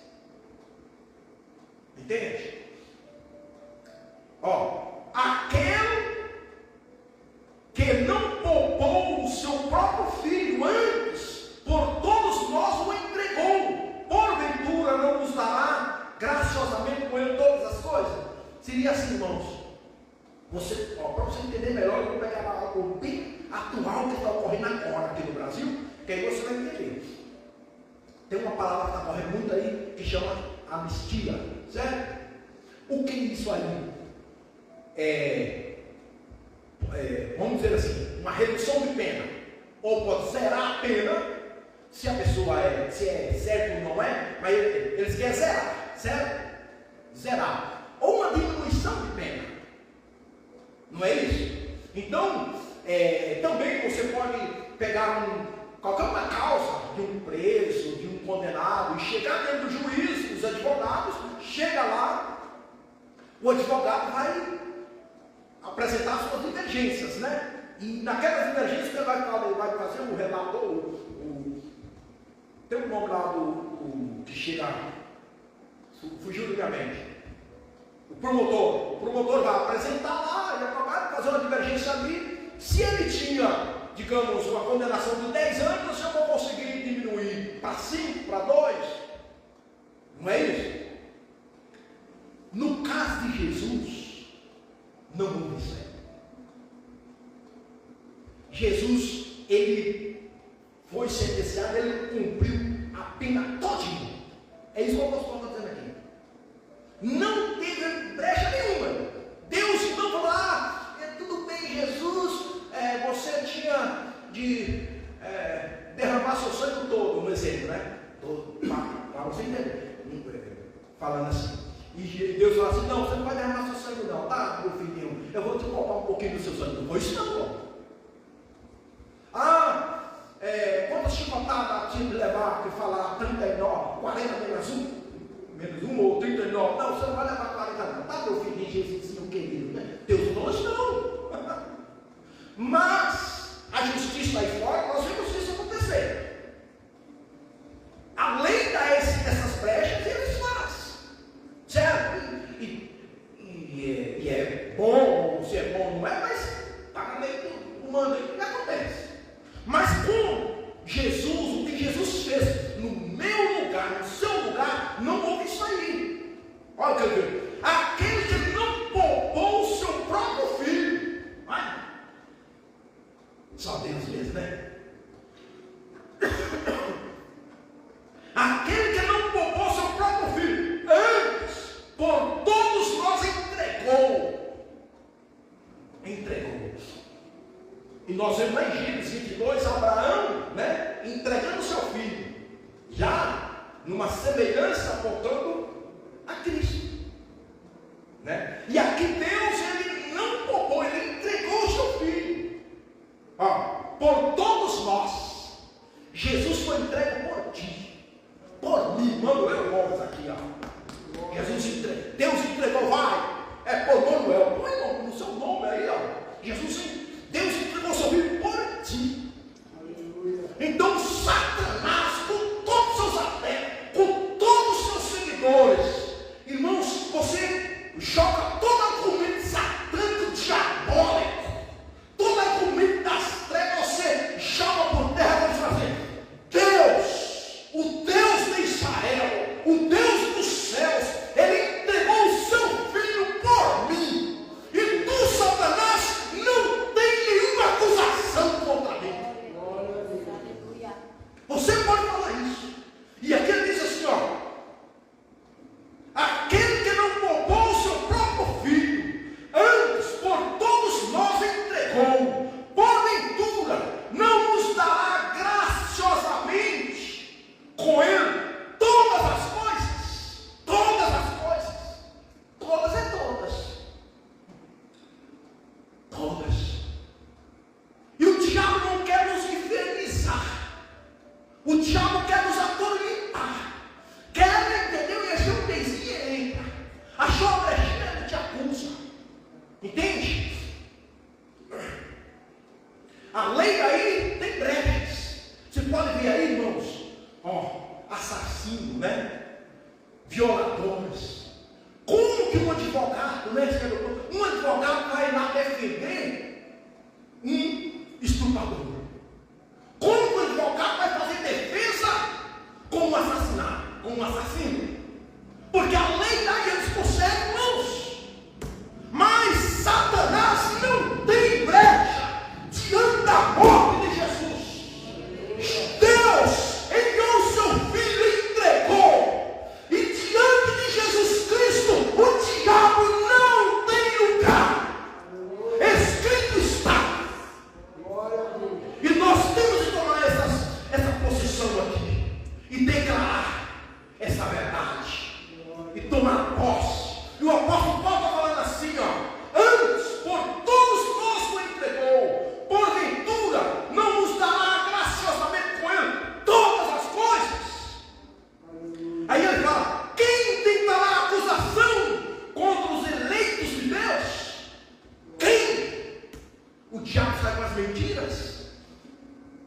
Entende? Aquele que não poupou o seu próprio filho, antes por todos nós o entregou, porventura não nos dará graciosamente com ele todas as coisas? Seria assim, irmãos. Para você entender melhor, eu vou pegar algo bem atual que está ocorrendo agora aqui no Brasil, que aí você vai entender. Tem uma palavra que está correndo muito aí, que chama anistia, certo? O que é isso aí? Vamos dizer assim, uma redução de pena, ou pode zerar a pena, se a pessoa se é certo ou não é, mas eles querem zerar, certo? Zerar, ou uma diminuição de pena, não é isso? Então, também você pode pegar qualquer uma causa de um preso, de um condenado, e chegar dentro do juiz, os advogados, chega lá, o advogado vai apresentar suas divergências, né? E naquelas divergências ele vai fazer o relator, tem um nome lá que chega, fugiu da minha mente, o promotor vai apresentar lá, e vai fazer uma divergência ali. Se ele tinha, digamos, uma condenação de 10 anos, eu vou conseguir diminuir para 5, para 2, não é isso? No caso de Jesus, não houve isso. Jesus, ele foi sentenciado, ele cumpriu a pena todinha. É isso que o apóstolo está dizendo aqui. Não teve brecha nenhuma. Deus não falou, tudo bem, Jesus, você tinha de derramar seu sangue todo, um exemplo, né? Para você entender, falando assim. E Deus falou assim, não, você não vai derramar seu sangue não, tá, meu filhinho, eu vou te poupar um pouquinho do seu sangue. Não foi isso não. Quantas chicotadas tinha de levar, que falar 39, 40 menos uma ou 39, não, você não vai levar 40 não, tá, meu filhinho, Jesusinho querido, né? Deus falou isso não. Mas a justiça aí fora, nós vemos isso acontecer. A lei dá essas brechas e eles fazem, certo? E é bom, se é bom não é, mas está na lei humana aí que acontece. Mas com Jesus, o que Jesus fez no meu lugar, no seu lugar, não houve isso aí. Olha o que eu digo. Aquele que não poupou o seu próprio filho. Só Deus mesmo, né? Aquele que não poupou o seu próprio filho, antes, por todos nós entregou. E nós vemos lá em Gênesis 22, Abraão, né, entregando seu filho, já numa semelhança apontando a Cristo, né? E aqui Deus, ele não poupou, ele entregou o seu filho, por todos nós. Jesus foi entregue por ti, por mim, Manuel Gomes aqui, Deus entregou, por Manuel, põe no seu nome aí, Deus entregou seu filho por ti. Então Satanás, com todos os seus adeptos, com todos os seus seguidores, irmãos, você joga todo argumento satânico, diabólico, todo argumento das trevas, você joga por terra para fazer. Deus, o Deus de Israel, o Deus dos céus, ele entregou o seu filho por mim. E tu, Satanás, não O diabo quer nos atormentar. Quer, entendeu? E achou um bezinho entra. Achou a brechinha, ele te acusa. Entende? A lei aí tem brechas. Você pode ver aí, irmãos, assassino, né? Violadores. Como que um advogado, né? Um advogado vai lá defender um estuprador? Como que um advogado vai fazer defesa com um assassinato, com um assassino? Porque a lei dá e eles conseguem, irmãos. Mas Satanás não tem brecha diante da morte de Jesus. Deus enviou seu filho e entregou. E diante de Jesus Cristo, o diabo não tem lugar. Escrito está. E nós temos que tomar essa posição aqui. E declarar essa verdade. E tomar posse. E o apóstolo Paulo está falando assim, antes, por todos nós o entregou, porventura não nos dará graciosamente com ele todas as coisas. Aí ele fala, quem tentará acusação contra os eleitos de Deus? Quem? O diabo sai com as mentiras,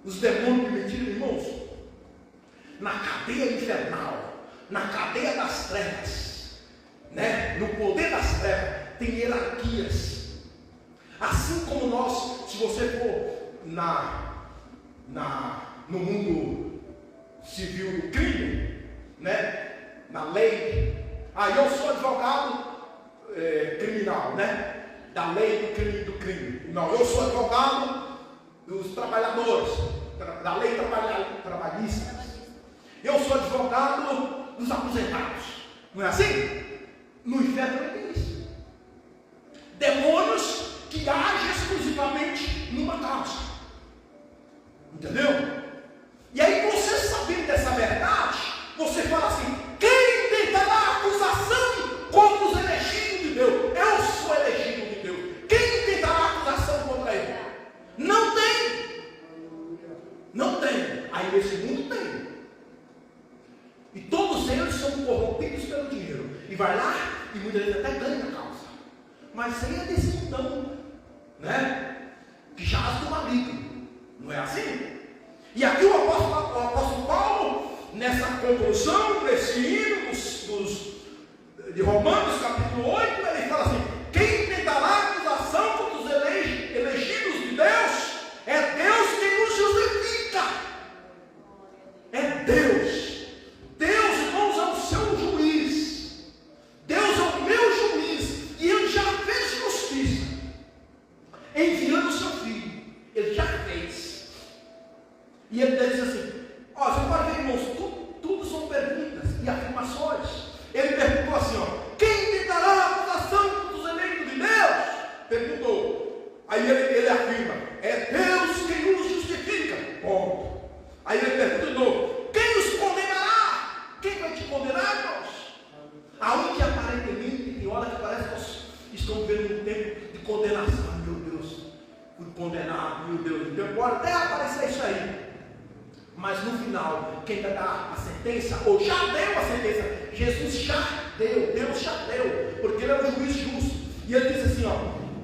os demônios de mentira, irmãos, na cadeia infernal, na cadeia das trevas, né? No poder das trevas tem hierarquias. Assim como nós, se você for no mundo civil do crime, né? Na lei, eu sou advogado criminal, né? Da lei do crime. Não, eu sou advogado dos trabalhadores, da lei trabalhista. Eu sou advogado dos aposentados. Não é assim? No inferno não tem isso. Demônios que agem exclusivamente numa causa. Entendeu? E aí você sabendo dessa verdade, você fala assim, quem tentará acusação contra os elegidos de Deus? Eu sou elegido de Deus. Quem tentará acusação contra ele? Não tem. Não tem. Aí nesse mundo tem. E todos eles são corrompidos pelo dinheiro. E vai lá e muitas vezes até ganha a causa. Mas isso aí é desse mundão, né? Que jaz do maligno. Não é assim? E aqui o apóstolo Paulo, nessa conclusão, nesse hino de Romanos capítulo 8, ele fala assim, quem tentará acusação contra os elegidos de Deus? É Deus quem nos justifica. É Deus. Deus, irmãos, é o seu juiz. Deus é o meu juiz. E Ele já fez justiça, enviando o seu filho. Ele já fez. E Ele diz assim, você pode ver, irmãos, tudo são perguntas e afirmações. Ele perguntou assim, quem tentará acusação contra os eleitos de Deus? Perguntou. Aí ele afirma, é Deus quem nos justifica. Ponto. Aí ele pergunta de novo, quem os condenará? Quem vai te condenar, irmãos? Aonde aparentemente tem hora que parece que nós estamos vivendo um tempo de condenação. Meu Deus, fui condenado, meu Deus, pode até aparecer isso aí. Mas no final, quem vai dar a sentença, ou já deu a sentença, Jesus já deu, Deus já deu, porque Ele é um juiz justo. E Ele diz assim,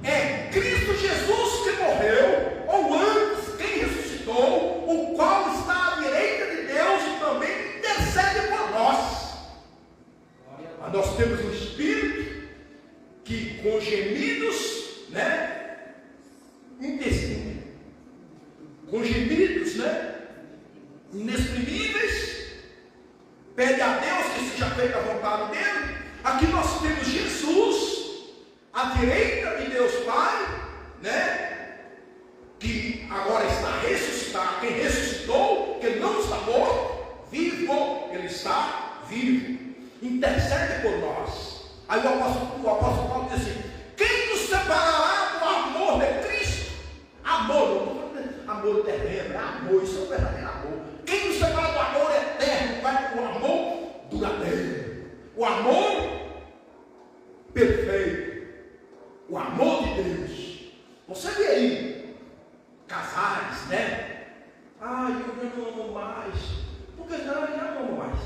é Cristo Jesus que morreu, ou antes quem ressuscitou, o qual está à direita de Deus e também intercede por nós. Mas nós temos um Espírito que com gemidos, né, intestinos, com gemidos, né, inexprimíveis, pede a Deus que seja feita a vontade dele. Aqui nós temos Jesus à direita de Deus Pai, né, que agora está ressuscitado. Quem ressuscitou, que não está morto, vivo, ele está vivo, intercede por nós. Aí o apóstolo Paulo diz assim, quem nos separará do amor de Cristo? Amor, não estou falando de amor terreno, é amor, isso é o verdadeiro amor. Quem nos separa do amor eterno, o amor duradouro, o amor perfeito, o amor de Deus. Você vê aí casais, né? Eu não amo mais, porque senão eu já não amo mais.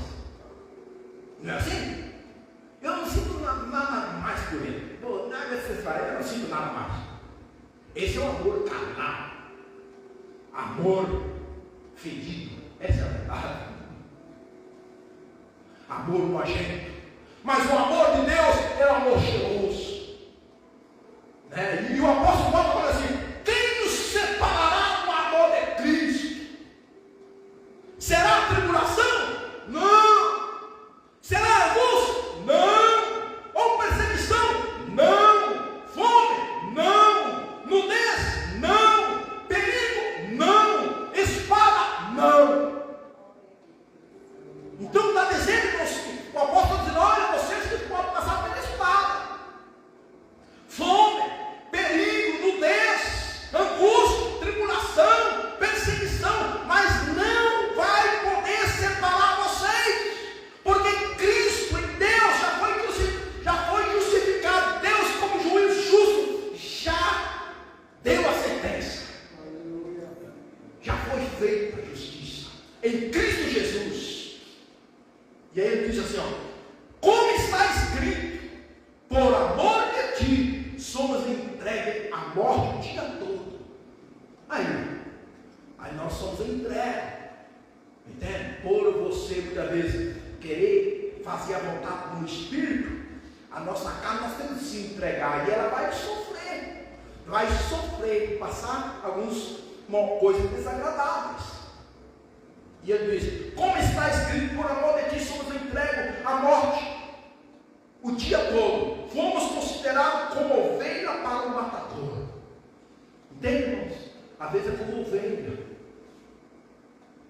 Não é assim? Eu não sinto nada mais por ele. Pô, nada que você faz, eu não sinto nada mais. Esse é o amor carnal. Amor fedido. Essa é a verdade. Amor nojento. Mas o amor de Deus é um amor cheiroso. Né? E o apóstolo Paulo fala assim: quem nos separará do amor de Cristo? Será a tribulação? Não. Será angústia? Não. Ou perseguição? Não. Fome? Não. Nudez? Não. Perigo? Não. Espada? Não. Então está dizendo, o apóstolo diz: olha, vocês que podem passar pela espada. Fome, perigo, nudez, angústia, tribulação, perseguição, mas não vai poder separar vocês, porque Cristo em Deus já foi justificado. Deus, como juiz justo, já deu a sentença, já foi feita a justiça em Cristo Jesus. E aí ele diz assim: ó, como está escrito, por amor de ti somos entregues à morte o dia todo. Aí nós somos entregues, entende? Por você muitas vezes querer fazer a vontade do Espírito, a nossa carne nós temos que se entregar, e ela vai sofrer, passar algumas coisas desagradáveis. E ele diz: como está escrito, por amor de ti somos entregues à morte o dia todo. Fomos considerados como ovelha para o matador. Entende, irmãos? Às vezes é como ovelha.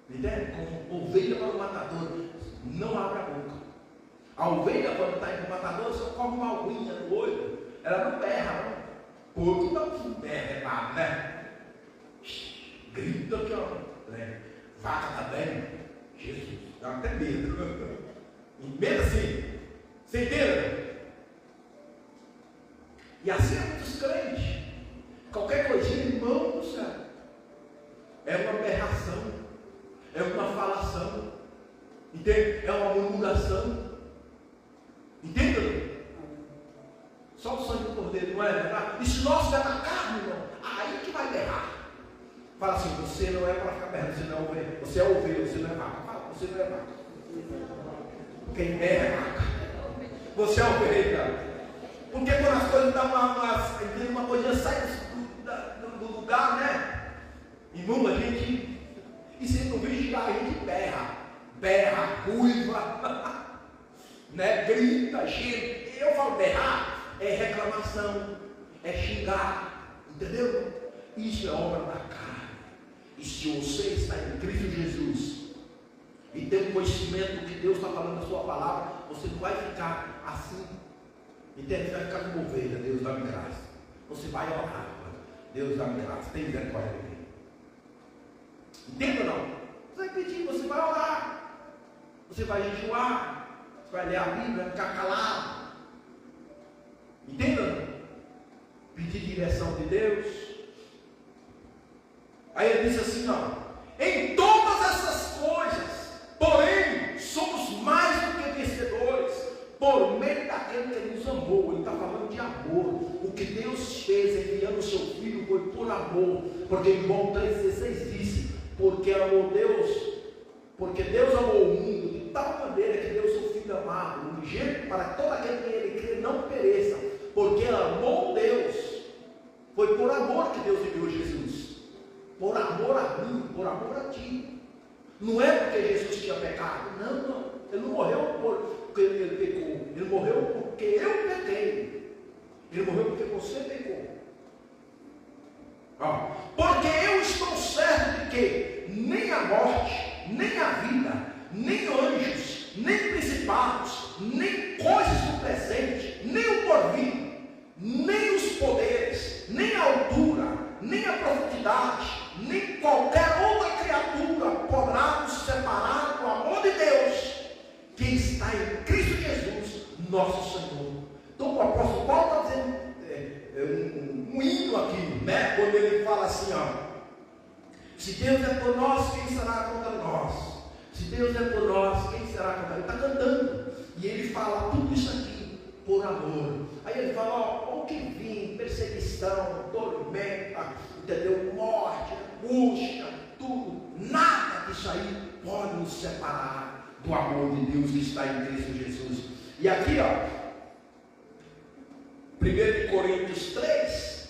Entende? Como ovelha para o matador. Não abre a boca. A ovelha, quando está indo para o matador, só come uma aguinha no olho. Ela não berra, não. Porco não berra, nada, né? Grita aqui, ó. Né? Vaca também. Jesus, dá até medo. Medo assim. Você entende? E assim é muitos crentes. Qualquer coisinha, irmão do céu, é uma aberração, é uma falação, entende? É uma murmuração. Entende? Só o sangue do cordeiro, não é verdade? E se nós estiver na carne, irmão, aí que vai berrar. Fala assim: você não é para ficar berrando, você não é ovelha. Você é ovelha, você não é vaca. Fala: você não é vaca. Quem berra é vaca. Você é ovelha. Porque quando as coisas dão uma coisa, sai do lugar, né? Irmão, a gente, e se não vigiar, a gente berra, ruiva, né? Grita, xinga. Eu falo berrar, é reclamação, é xingar, entendeu? Isso é obra da carne. E se você está em Cristo Jesus e tem o conhecimento do que Deus está falando na sua palavra, você não vai ficar assim. Entende? Você vai ficar como ovelha. Deus dá-me graça. Você vai orar. Deus dá-me graça. Tem misericórdia de mim. Entende ou não? Você vai pedir, você vai orar. Você vai jejuar. Você vai ler a Bíblia, ficar calado. Entende ou não? Pedir direção de Deus. Aí ele disse assim, ó: em todas essas coisas, porém, somos mais do que vencedores, por meio daquele que nos amou. Ele está falando de amor. O que Deus fez enviando o seu Filho foi por amor. Porque em João 3,16 disse: porque amou Deus, porque Deus amou o mundo de tal maneira que deu seu Filho amado, unigênito, para que todo aquele que nele crê não pereça. Porque amou Deus. Foi por amor que Deus enviou Jesus. Por amor a mim, por amor a ti. Não é porque Jesus tinha pecado. Não. Ele não morreu porque ele pecou. Ele morreu porque eu pequei. Ele morreu porque você pecou. Porque eu estou certo de que nem a morte, nem a vida, nem anjos, nem principados, nem coisas do presente, nem o porvir, nem os poderes, nem a altura, nem a profundidade, nem qualquer outra criatura poderá nos separar do amor de Deus que está em Cristo Jesus, nosso Senhor. Então o apóstolo Paulo está dizendo um hino aqui, né? Quando ele fala assim, ó: se Deus é por nós, quem será contra nós? Se Deus é por nós, quem será contra nós? Ele está cantando. E ele fala tudo isso aqui por amor. Aí ele fala, ó, o que vim, perseguição, tormenta, entendeu? Morte, angústia, tudo. Nada disso aí pode nos separar do amor de Deus que está em Cristo Jesus. E aqui, ó, 1 Coríntios 3,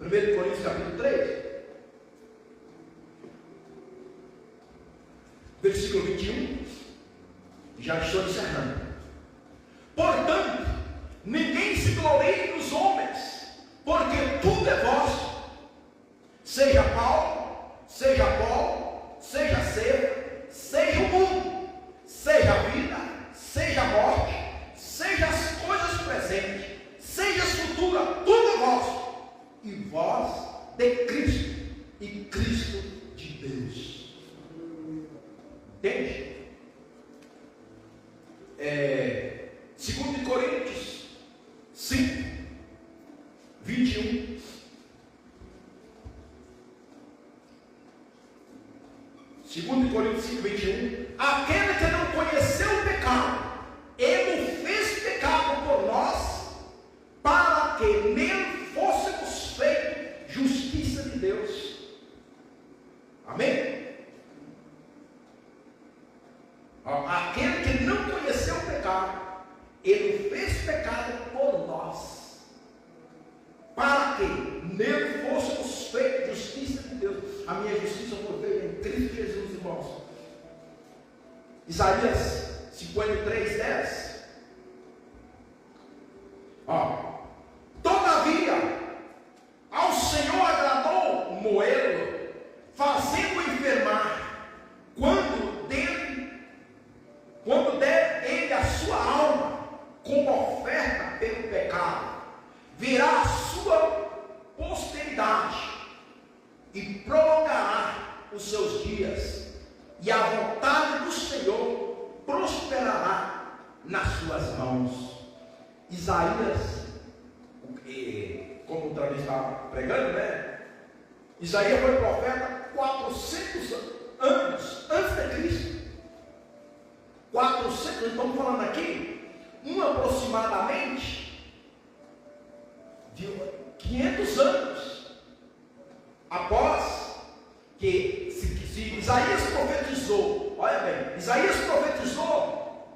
1 Coríntios capítulo 3, versículo 21, já estou encerrando. Portanto, ninguém se glorie nos homens, porque tudo é vosso, seja Paulo, seja Apolo, seja Cefas, seja o mundo, seja a vida, seja a morte, seja as coisas presentes, seja as futuras, tudo é vosso, e vós de Cristo, e Cristo de Deus. Entende? 2 Coríntios 5, 21. 2 Coríntios 5, 21. Aquele que não conheceu o pecado, ele o fez pecado por nós, para que nele fôssemos feitos justiça de Deus. Amém? Aquele que não conheceu o pecado, ele fez pecado por nós, para que nele fôssemos feitos justiça de Deus. A minha justiça foi feita em Cristo Jesus, irmãos. Isaías 53, 10. Todavia, ao Senhor agradou moê-lo, fazendo-o enfermar, quando der ele a sua alma como oferta pelo pecado, virá a sua posteridade e prolongará os seus dias, e a vontade do Senhor prosperará nas suas mãos. Isaías, como outra vez estava pregando, né? Isaías foi profeta 400 anos antes de Cristo. 400, estamos falando aqui, aproximadamente de 500 anos após que se Isaías profetizou, olha bem, Isaías profetizou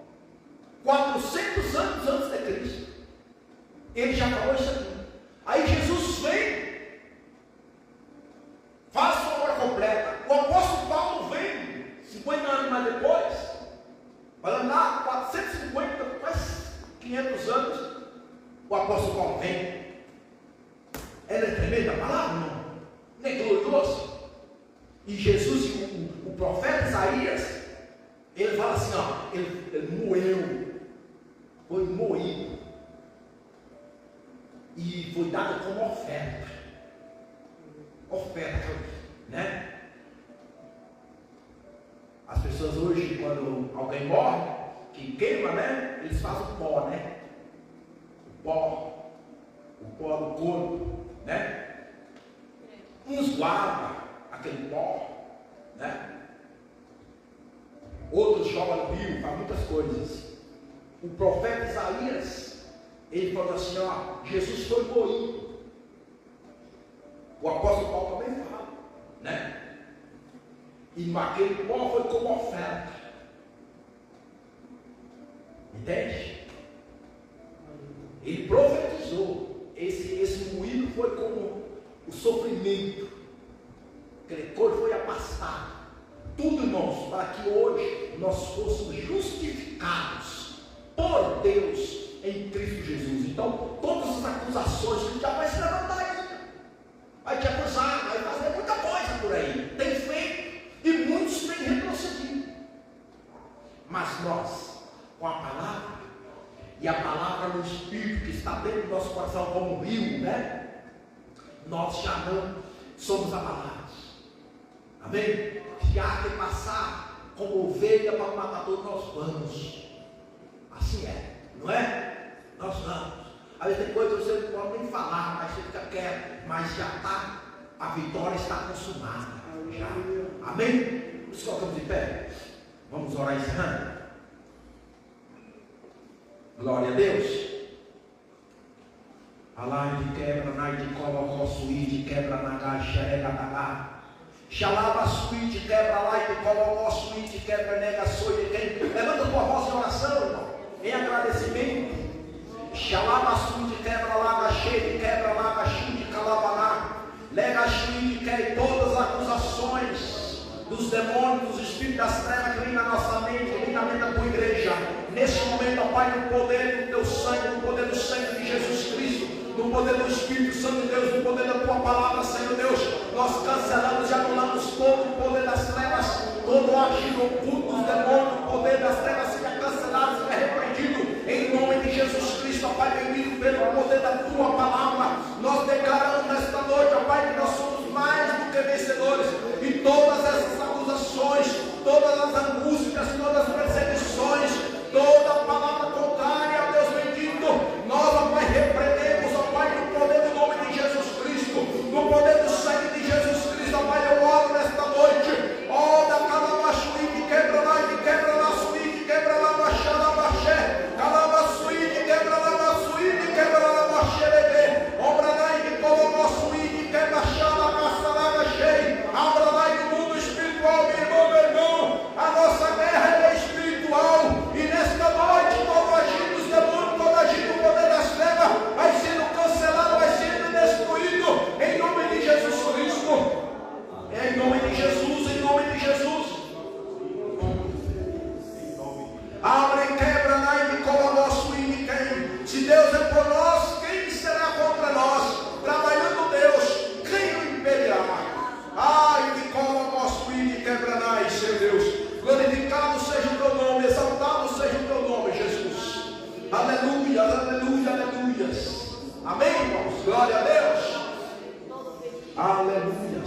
400 anos antes de Cristo, ele já falou isso aqui. Aí Jesus vem, faz sua obra completa. O apóstolo Paulo vem 50 anos mais depois, vai andar 450, quase 500 anos, o apóstolo Paulo vem. Ela é tremenda a palavra, não? Não é glorioso? E Jesus, o profeta Isaías, ele fala assim, ó, ele moeu, foi moído, e foi dado como oferta, né? As pessoas hoje, quando alguém morre, que queima, né? Eles fazem o pó, né? O pó do corpo, né? Uns guardam aquele pó, né? Outros jogam no rio, faz muitas coisas. O profeta Isaías, ele falou assim, ó, Jesus foi moído. O apóstolo Paulo também fala, né? E naquele pó foi como oferta. Entende? Ele profetizou. Esse moído foi como o sofrimento. Aquele corpo foi afastado. Tudo, irmãos, para que hoje nós fôssemos justificados por Deus em Cristo Jesus. Então, todas as acusações que já vai se levantar ainda, vai te acusar, vai fazer muita coisa por aí, tem feito, e muitos têm retrocedido. Mas nós, com a palavra, e a palavra no Espírito que está dentro do nosso coração como um rio, né? Nós já não somos abalados. Amém? Se há que passar como ovelha para o matador, nós vamos. Assim é, não é? Nós vamos. Às vezes tem coisa que você não pode nem falar, mas você fica quieto, mas já está, a vitória está consumada. Já. Amém? Nos colocamos de pé. Vamos orar encerrando. Glória a Deus. Alai de quebra, nai de colocó, suí de quebra, nagai, xerega, tagar. Xalaba, suí de quebra, lai de colocó, suí de quebra, nega, soi de quem. Levanta tua voz em oração, irmão, em agradecimento. Xalaba, suí de quebra, laga, cheia de quebra, laga, chu de calabaná. Lega, suí de quebra, todas as acusações dos demônios, dos espíritos das trevas que vem na nossa mente, que vem na mente da tua igreja. Nesse momento, ó Pai, no poder do teu sangue, no poder do sangue de Jesus Cristo, no poder do Espírito Santo de Deus, no poder da tua palavra, Senhor Deus, nós cancelamos e anulamos todo o poder das trevas, todo o agir oculto dos demônios, o poder das trevas seja cancelado, seja repreendido, em nome de Jesus Cristo, ó Pai bendito, pelo poder da tua palavra. Nós declaramos nesta noite, ó Pai, que nós somos mais do que vencedores, e todas essas acusações, todas as angústias, todas as perseguições, toda a palavra contrária, Deus bendito, nós, ó Pai, repreendemos, ó Pai, no poder do nome de Jesus Cristo, no poder do sangue de Jesus Cristo, ó Pai, eu oro nesta noite, ó da calabaçuí, de quebra lá, de quebra lá, suí, de quebra lá, baixá, lá, baxé, calabaçuí, de quebra lá, baçuí, de quebra lá, baxé, bebê, obra lá, de colobaçuí, de quebra, chá, lá, baça, lá, baxei, abra lá, do mundo espiritual, meu irmão, a nossa guerra é espiritual, e nesta noite, todo agir dos demônios, todo agir do poder das trevas, vai sendo cancelado, vai sendo destruído, em nome de Jesus Cristo, em nome de Jesus, em nome de Jesus. Abre e quebra, nai de colosso e de quem. Se Deus é por nós, quem será contra nós? Trabalhando Deus, quem o impedirá? Ai de colosso e de quebra, nai, Senhor Deus. Glorificado seja o teu nome, exaltado seja o teu nome, Jesus. Aleluia, aleluia, aleluia. Amém, irmãos? Glória a Deus. Aleluia.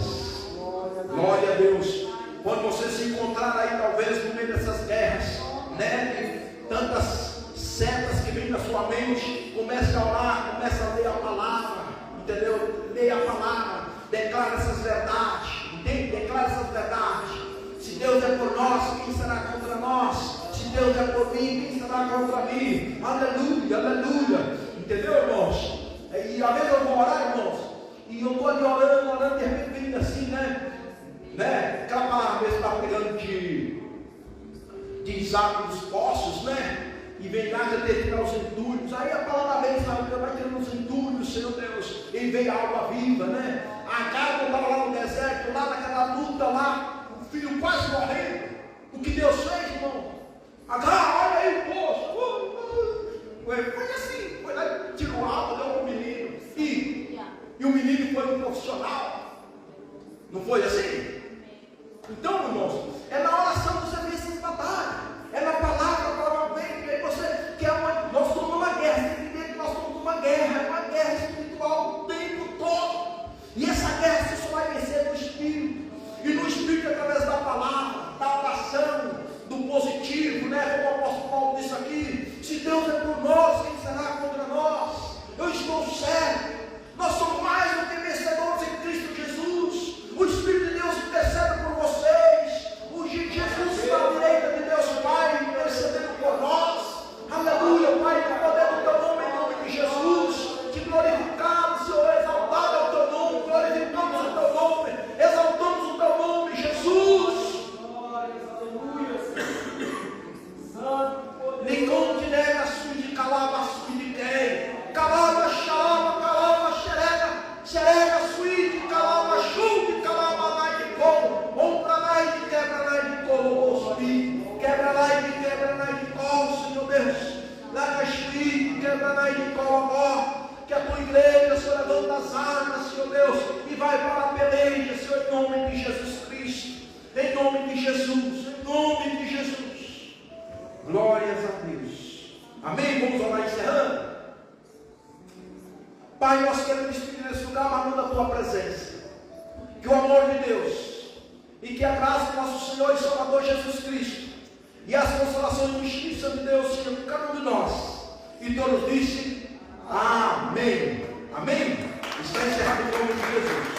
Glória a Deus. Quando você se encontrar aí, talvez no meio dessas guerras, né? Tantas setas que vêm na sua mente, comece a orar, comece a ler a palavra, entendeu? Leia a palavra, declara essas verdades, entende? Declara essas verdades. Se Deus é por nós, quem será contra nós? Se Deus é por mim, quem será contra mim? Aleluia, aleluia. Entendeu, irmãos? E às vezes eu vou orar, irmãos, e eu estou ali orando, de repente vem assim, né? Aquela palavra mesmo está pegando de Isaac dos poços, né? E vem lá que tirar os entulhos. Aí a palavra vem, sabe? Vai tirando os entulhos, Senhor Deus. E veio a água viva, né? Agar estava lá no deserto, lá naquela luta lá, o filho quase morrendo. O que Deus fez, irmão? Agar, olha aí o poço. Foi assim, foi lá, tirou água, deu para o menino. E o menino foi um profissional. Não foi assim? Então, irmãos, é na oração que você vê essas batalhas. É na palavra, a palavra vem, e aí você quer nós estamos numa guerra, você tem que entender que nós estamos numa guerra, é uma guerra espiritual o tempo todo. E essa guerra você só vai vencer no Espírito. E no Espírito através da palavra, da oração, do positivo, né? Como o apóstolo Paulo disse aqui, se Deus é por nós, quem será contra nós? Eu estou certo. Nós somos mais do que vencedores em Cristo Jesus. O Espírito de Deus intercede por vocês. O Jesus está à direita de Deus Pai, intercedendo por nós. Aleluia, Pai, no poder do teu nome, em nome de Jesus. Te glorificamos, Senhor, exaltado é o teu nome, glorificamos o teu nome, exaltamos o teu nome, Jesus. Nem como te nega, de calava, de quem? Calava, xalava, calava, xerega, suíte, calava, chuve, calava, nai de como, ombra, nai de quebra, nai de como, quebra, nai de como, Senhor Deus, lá suíte, quebra, nai de como, que a tua igreja, Senhor, levanta as armas, Senhor Deus, e vai para a peleja, Senhor, em nome de Jesus Cristo, em nome de Jesus, em nome de Jesus. Glórias a Deus. Amém? Vamos orar encerrando. Pai, nós queremos despedir nesse lugar, mas não da tua presença. Que o amor de Deus e que a graça do nosso Senhor e Salvador Jesus Cristo e as consolações do Espírito Santo de Deus sejam com cada um de nós. E todos dizem amém. Amém? Está encerrado em nome de Jesus.